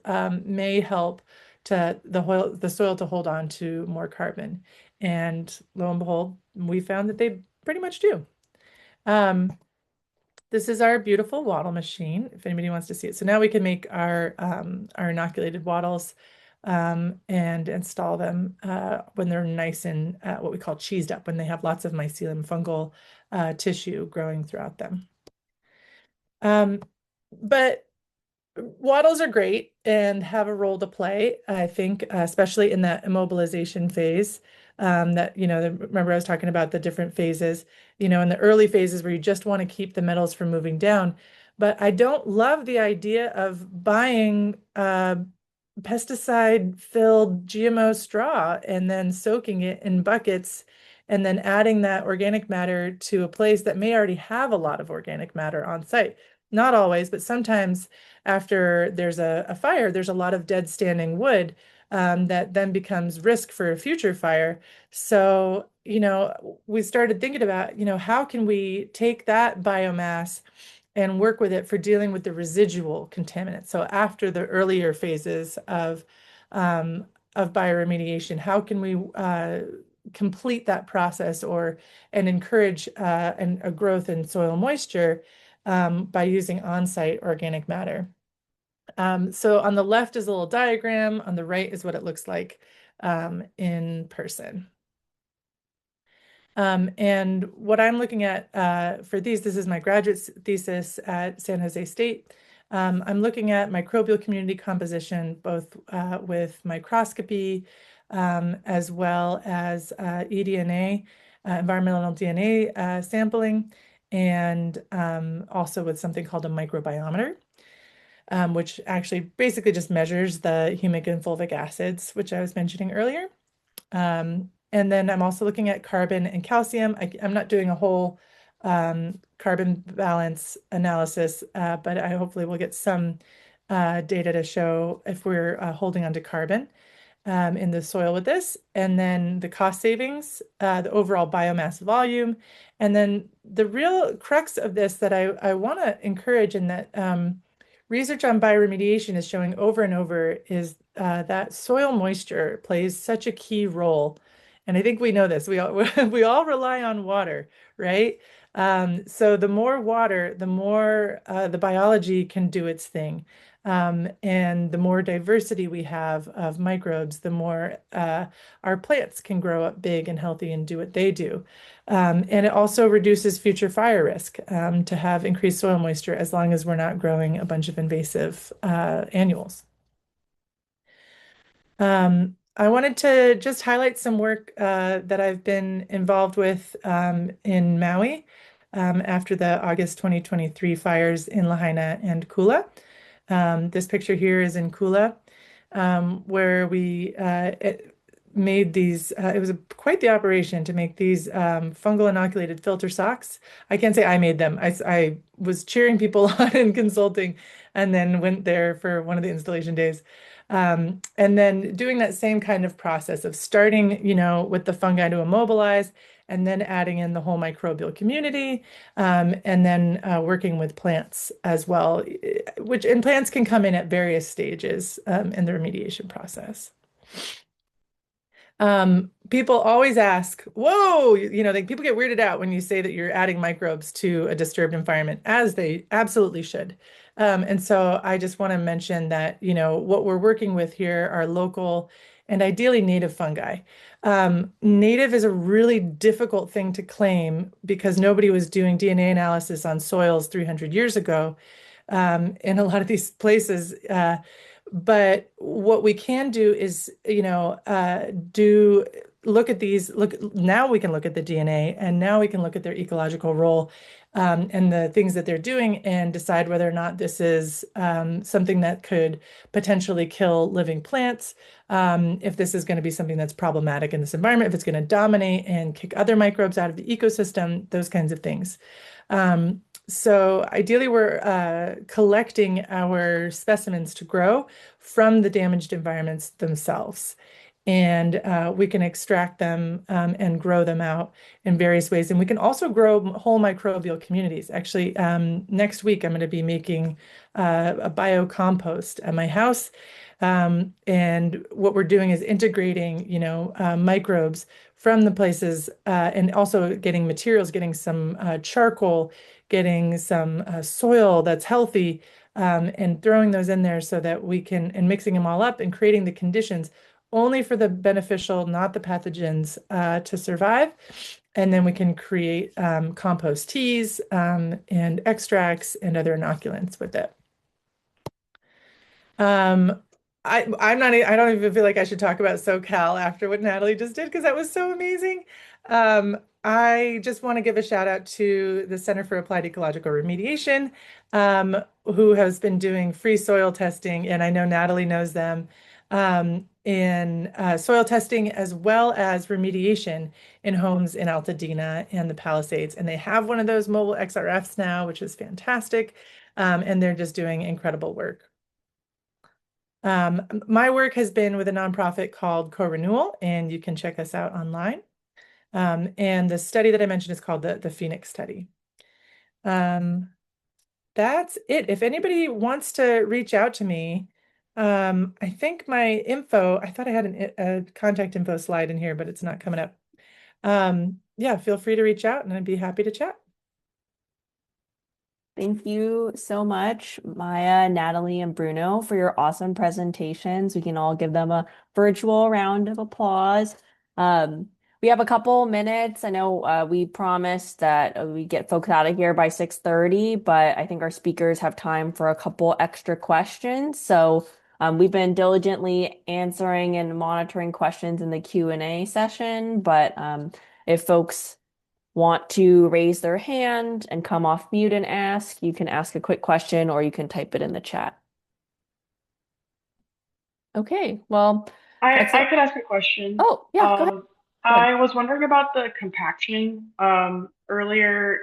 may help to the soil to hold on to more carbon. And lo and behold, we found that they pretty much do. This is our beautiful wattle machine, if anybody wants to see it. So now we can make our inoculated wattles and install them when they're nice and what we call cheesed up, when they have lots of mycelium fungal tissue growing throughout them. But wattles are great and have a role to play, I think, especially in that immobilization phase. Remember I was talking about the different phases, in the early phases where you just want to keep the metals from moving down. But I don't love the idea of buying pesticide-filled GMO straw and then soaking it in buckets and then adding that organic matter to a place that may already have a lot of organic matter on site. not always, but sometimes after there's a fire, there's a lot of dead standing wood that then becomes risk for a future fire. So, we started thinking about, how can we take that biomass and work with it for dealing with the residual contaminants. So after the earlier phases um, of bioremediation, how can we complete that process and encourage a growth in soil moisture by using on-site organic matter. So on the left is a little diagram, on the right is what it looks like in person. And what I'm looking at for this is my graduate thesis at San Jose State. I'm looking at microbial community composition, both with microscopy as well as eDNA, environmental DNA sampling, and also with something called a microbiometer, which actually basically just measures the humic and fulvic acids, which I was mentioning earlier. And then I'm also looking at carbon and calcium. I'm not doing a whole carbon balance analysis, but I hopefully will get some data to show if we're holding on to carbon in the soil with this. And then the cost savings, the overall biomass volume. And then the real crux of this that I want to encourage, and that research on bioremediation is showing over and over, is that soil moisture plays such a key role. And I think we know this. We all rely on water, right? So the more water, the more the biology can do its thing. And the more diversity we have of microbes, the more our plants can grow up big and healthy and do what they do. And it also reduces future fire risk to have increased soil moisture as long as we're not growing a bunch of invasive annuals. I wanted to just highlight some work that I've been involved with in Maui after the August 2023 fires in Lahaina and Kula. This picture here is in Kula, where we made these, it was quite the operation to make these fungal inoculated filter socks. I can't say I made them. I was cheering people on and consulting, and then went there for one of the installation days. And then doing that same kind of process of starting, with the fungi to immobilize, and then adding in the whole microbial community, and then working with plants as well, and plants can come in at various stages in the remediation process. People always ask, whoa, people get weirded out when you say that you're adding microbes to a disturbed environment, as they absolutely should. And so I just want to mention that, what we're working with here are local and ideally native fungi. Native is a really difficult thing to claim because nobody was doing DNA analysis on soils 300 years ago in a lot of these places. But what we can do is, now we can look at the DNA, and now we can look at their ecological role and the things that they're doing, and decide whether or not this is something that could potentially kill living plants, if this is going to be something that's problematic in this environment, if it's going to dominate and kick other microbes out of the ecosystem, those kinds of things. So ideally, we're collecting our specimens to grow from the damaged environments themselves. And we can extract them and grow them out in various ways. And we can also grow whole microbial communities. Actually, next week, I'm going to be making a biocompost at my house. And what we're doing is integrating, microbes from the places and also getting materials, getting some charcoal, getting some soil that's healthy, and throwing those in there so that we can, and mixing them all up and creating the conditions only for the beneficial, not the pathogens, to survive. And then we can create compost teas and extracts and other inoculants with it. I don't even feel like I should talk about SoCal after what Natalie just did, because that was so amazing. I just want to give a shout out to the Center for Applied Ecological Remediation, who has been doing free soil testing, and I know Natalie knows them, in soil testing as well as remediation in homes in Altadena and the Palisades. And they have one of those mobile XRFs now, which is fantastic. and they're just doing incredible work. My work has been with a nonprofit called Co-Renewal, and you can check us out online. And the study that I mentioned is called the Phoenix study. That's it. If anybody wants to reach out to me, I think my info, I thought I had a contact info slide in here, but it's not coming up. Yeah, feel free to reach out and I'd be happy to chat. Thank you so much, Maya, Natalie, and Bruno, for your awesome presentations. We can all give them a virtual round of applause. We have a couple minutes. I know we promised that we get folks out of here by 6:30, but I think our speakers have time for a couple extra questions. So we've been diligently answering and monitoring questions in the Q&A session, but if folks want to raise their hand and come off mute and ask, you can ask a quick question or you can type it in the chat. Okay, well, I that's it. could ask a question. Oh, yeah, go ahead. I was wondering about the compaction. Earlier,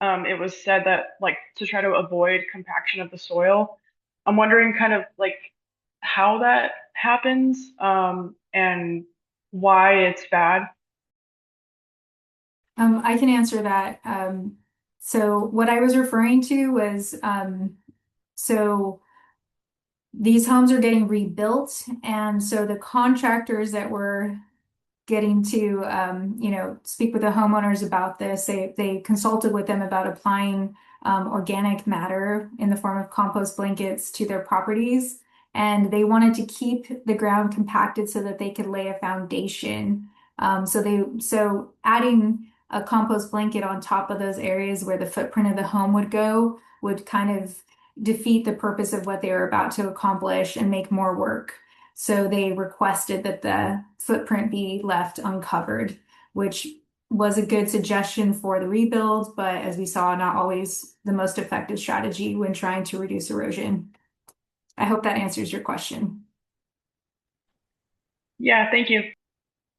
it was said that like to try to avoid compaction of the soil. I'm wondering kind of like how that happens, and why it's bad. I can answer that. So what I was referring to was, so these homes are getting rebuilt, and so the contractors that were getting to, speak with the homeowners about this, they consulted with them about applying organic matter in the form of compost blankets to their properties, and they wanted to keep the ground compacted so that they could lay a foundation. So adding a compost blanket on top of those areas where the footprint of the home would go would kind of defeat the purpose of what they were about to accomplish and make more work. So they requested that the footprint be left uncovered, which was a good suggestion for the rebuild, but as we saw, not always the most effective strategy when trying to reduce erosion. I hope that answers your question. Yeah, thank you.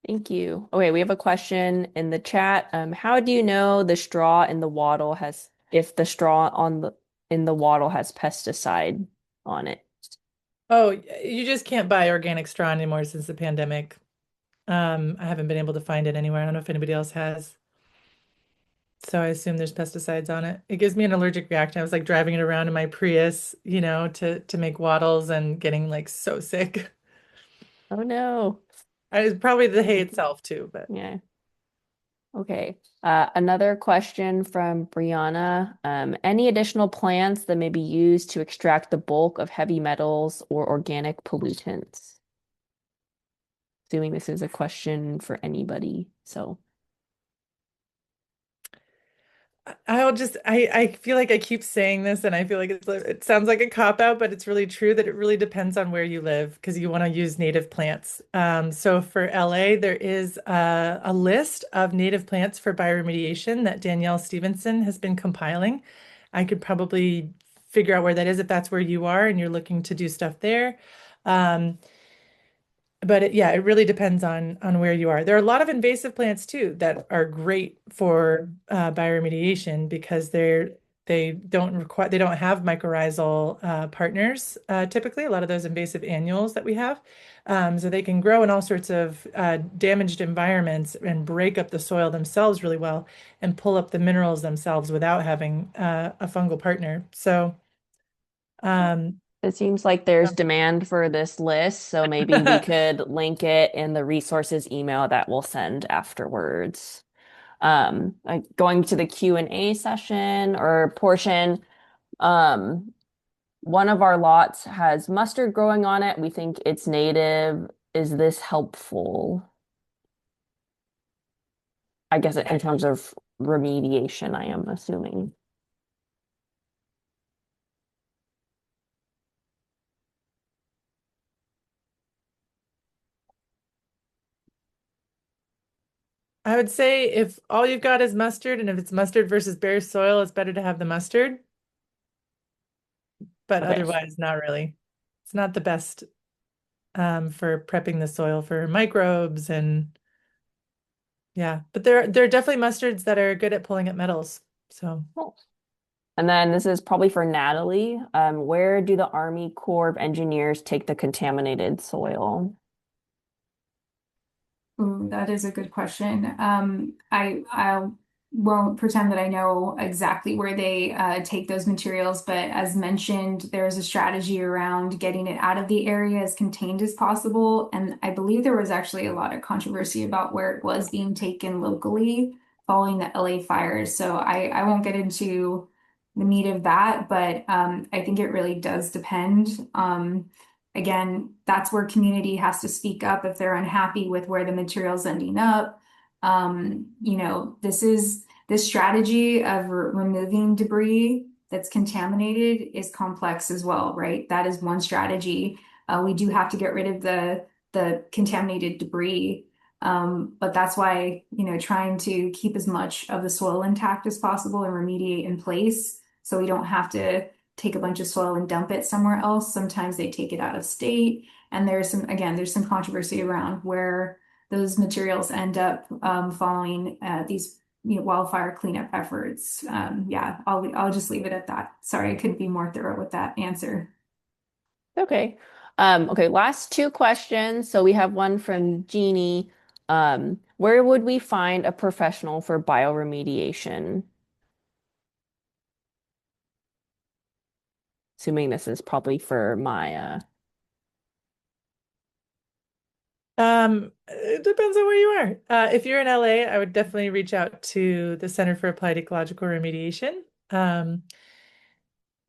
Thank you. Okay, we have a question in the chat. How do you know the straw in the wattle has, if the straw in the wattle has pesticide on it? Oh, you just can't buy organic straw anymore since the pandemic. I haven't been able to find it anywhere. I don't know if anybody else has. So I assume there's pesticides on it. It gives me an allergic reaction. I was like driving it around in my Prius, to make waddles and getting like so sick. Oh no. It's probably the hay itself too, but Yeah. Okay. Another question from Brianna. Any additional plants that may be used to extract the bulk of heavy metals or organic pollutants? Assuming this is a question for anybody. So I feel like I keep saying this and I feel like it sounds like a cop out, but it's really true that it really depends on where you live because you want to use native plants. So for LA, there is a list of native plants for bioremediation that Danielle Stevenson has been compiling. I could probably figure out where that is if that's where you are and you're looking to do stuff there. But it really depends on where you are. There are a lot of invasive plants too that are great for bioremediation because they don't have mycorrhizal partners typically. A lot of those invasive annuals that we have, so they can grow in all sorts of damaged environments and break up the soil themselves really well and pull up the minerals themselves without having a fungal partner. So. it seems like there's demand for this list, so maybe we could link it in the resources email that we'll send afterwards. Going to the Q&A session or portion, one of our lots has mustard growing on it. We think it's native. Is this helpful? I guess in terms of remediation, I am assuming. I would say if all you've got is mustard, and if it's mustard versus bare soil, it's better to have the mustard. But Okay. otherwise, not really. It's not the best for prepping the soil for microbes and yeah. But there are definitely mustards that are good at pulling up metals. So Cool. And then this is probably for Natalie. Where do the Army Corps of Engineers take the contaminated soil? Ooh, that is a good question. I won't pretend that I know exactly where they take those materials, but as mentioned, there's a strategy around getting it out of the area as contained as possible. And I believe there was actually a lot of controversy about where it was being taken locally following the LA fires. So I won't get into the meat of that, but I think it really does depend. Again, that's where community has to speak up if they're unhappy with where the material's ending up. This strategy of removing debris that's contaminated is complex as well, right? That is one strategy. We do have to get rid of the contaminated debris. But that's why, trying to keep as much of the soil intact as possible and remediate in place so we don't have to take a bunch of soil and dump it somewhere else. Sometimes they take it out of state. And there's some controversy around where those materials end up following these wildfire cleanup efforts. Yeah, I'll just leave it at that. Sorry, I couldn't be more thorough with that answer. Okay. Okay, last two questions. So we have one from Jeannie. Where would we find a professional for bioremediation? Assuming this is probably for Maya. It depends on where you are. If you're in LA, I would definitely reach out to the Center for Applied Ecological Remediation.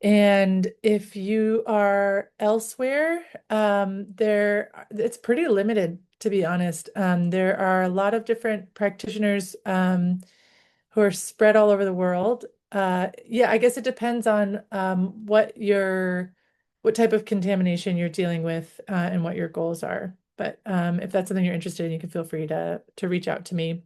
And if you are elsewhere, it's pretty limited, to be honest. There are a lot of different practitioners who are spread all over the world. Yeah, I guess it depends on what type of contamination you're dealing with and what your goals are. But if that's something you're interested in, you can feel free to reach out to me.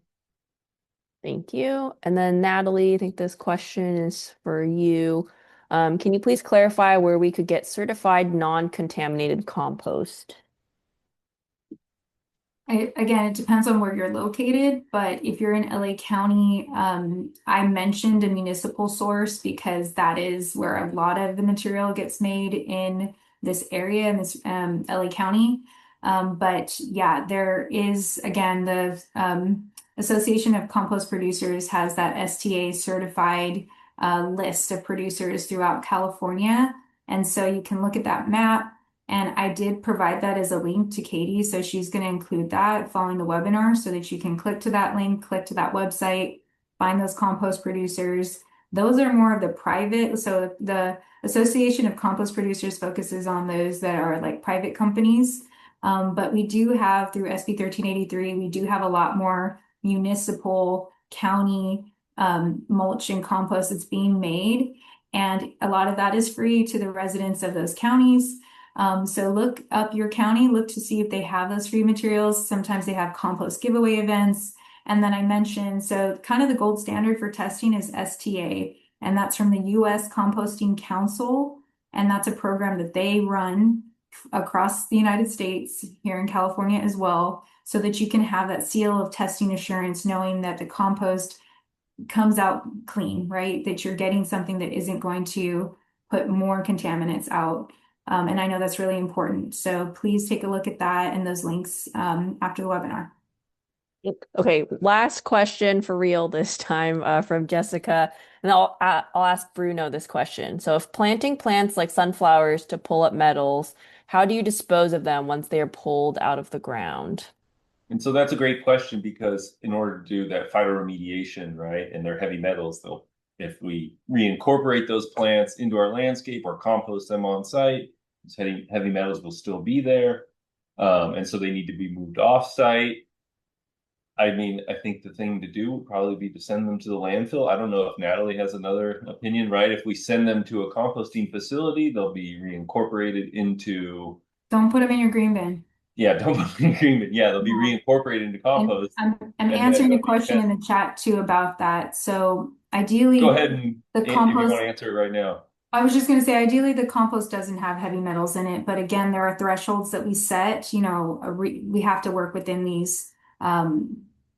Thank you. And then Natalie, I think this question is for you. Can you please clarify where we could get certified non-contaminated compost? Again, it depends on where you're located, but if you're in LA County, I mentioned a municipal source because that is where a lot of the material gets made in this area in this LA County. But yeah, there is again the Association of Compost Producers has that STA certified list of producers throughout California, and so you can look at that map. And I did provide that as a link to Katie, so she's going to include that following the webinar so that you can click to that link, click to that website, find those compost producers. Those are more of the private. So the Association of Compost Producers focuses on those that are like private companies. But we do have through SB 1383, we do have a lot more municipal county mulch and compost that's being made. And a lot of that is free to the residents of those counties. So look up your county, look to see if they have those free materials. Sometimes they have compost giveaway events. And then I mentioned, so kind of the gold standard for testing is STA, and that's from the US Composting Council. And that's a program that they run across the United States, here in California as well, so that you can have that seal of testing assurance, knowing that the compost comes out clean, right? That you're getting something that isn't going to put more contaminants out. And I know that's really important. So please take a look at that and those links after the webinar. Okay, last question for real this time from Jessica. And I'll ask Bruno this question. So if planting plants like sunflowers to pull up metals, how do you dispose of them once they are pulled out of the ground? And so that's a great question because in order to do that phytoremediation, right, and their heavy metals, if we reincorporate those plants into our landscape or compost them on site, those heavy metals will still be there. And so they need to be moved off site. I mean, I think the thing to do would probably be to send them to the landfill. I don't know if Natalie has another opinion, right? If we send them to a composting facility, they'll be reincorporated into. Don't put them in your green bin. Yeah, don't put them in green bin. Yeah, they'll be reincorporated into compost. I'm And answering then a question in the chat too about that. So ideally, go ahead and the if you compost. want to answer it right now. I was just going to say, ideally, the compost doesn't have heavy metals in it, but again, there are thresholds that we set. We have to work within these.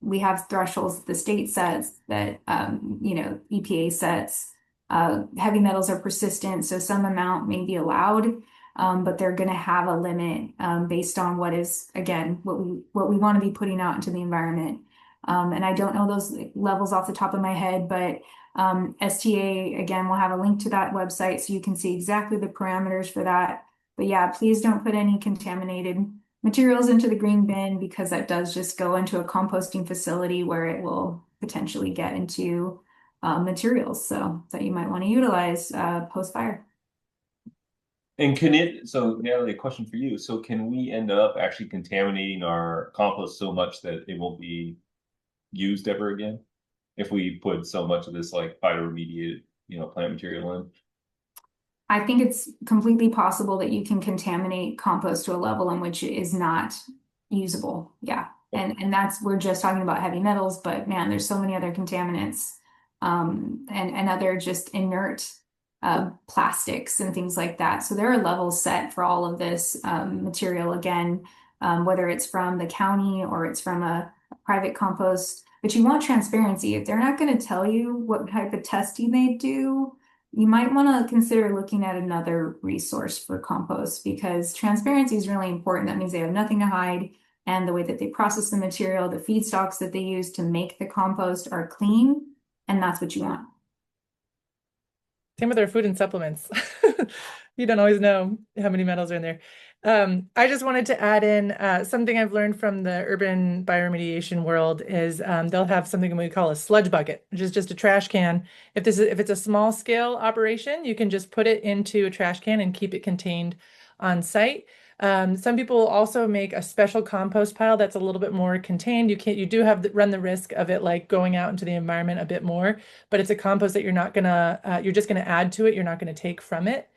We have thresholds that the state sets, that EPA sets. Heavy metals are persistent, so some amount may be allowed, but they're going to have a limit based on what is, again, what we want to be putting out into the environment. And I don't know those levels off the top of my head, but STA, again, will have a link to that website so you can see exactly the parameters for that. But yeah, please don't put any contaminated materials into the green bin because that does just go into a composting facility where it will potentially get into materials so that you might want to utilize post-fire. And so Natalie, a question for you. So can we end up actually contaminating our compost so much that it won't be used ever again if we put so much of this like phytoremediated, plant material in? I think it's completely possible that you can contaminate compost to a level in which it is not usable. Yeah. And we're just talking about heavy metals, but man, there's so many other contaminants and other just inert plastics and things like that. So there are levels set for all of this material, again, whether it's from the county or it's from a private compost. But you want transparency. If they're not going to tell you what type of testing they do, you might want to consider looking at another resource for compost because transparency is really important. That means they have nothing to hide, and the way that they process the material, the feedstocks that they use to make the compost are clean, and that's what you want. Same with our food and supplements. You don't always know how many metals are in there. I just wanted to add in something I've learned from the urban bioremediation world is they'll have something we call a sludge bucket, which is just a trash can. If it's a small scale operation, you can just put it into a trash can and keep it contained on site. Some people also make a special compost pile that's a little bit more contained. You do run the risk of it like going out into the environment a bit more, but it's a compost that you're just gonna add to it. You're not gonna take from it.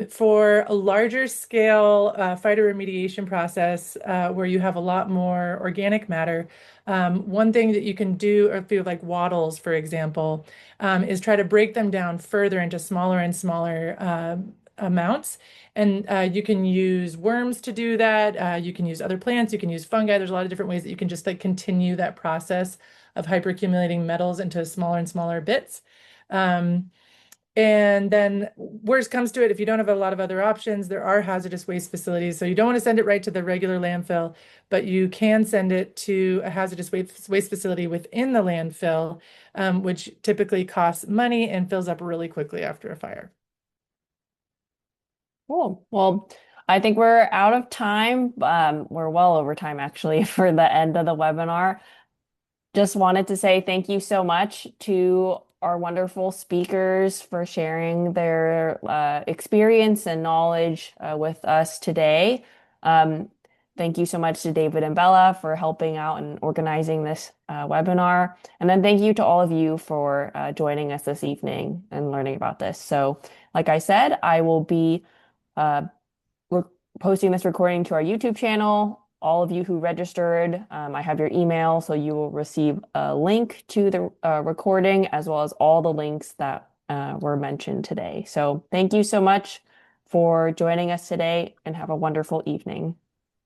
For a larger scale phytoremediation process where you have a lot more organic matter, one thing that you can do, or if you like wattles, for example, is try to break them down further into smaller and smaller amounts. And you can use worms to do that. You can use other plants. You can use fungi. There's a lot of different ways that you can just like continue that process of hyperaccumulating metals into smaller and smaller bits. And then worst comes to it, if you don't have a lot of other options, there are hazardous waste facilities. So you don't want to send it right to the regular landfill, but you can send it to a hazardous waste facility within the landfill, which typically costs money and fills up really quickly after a fire. Cool. Well, I think we're out of time. We're well over time actually for the end of the webinar. Just wanted to say thank you so much to our wonderful speakers for sharing their experience and knowledge with us today. Thank you so much to David and Bella for helping out and organizing this webinar. And then thank you to all of you for joining us this evening and learning about this. So, like I said, I will be posting this recording to our YouTube channel. All of you who registered, I have your email, so you will receive a link to the recording as well as all the links that were mentioned today. So thank you so much for joining us today and have a wonderful evening.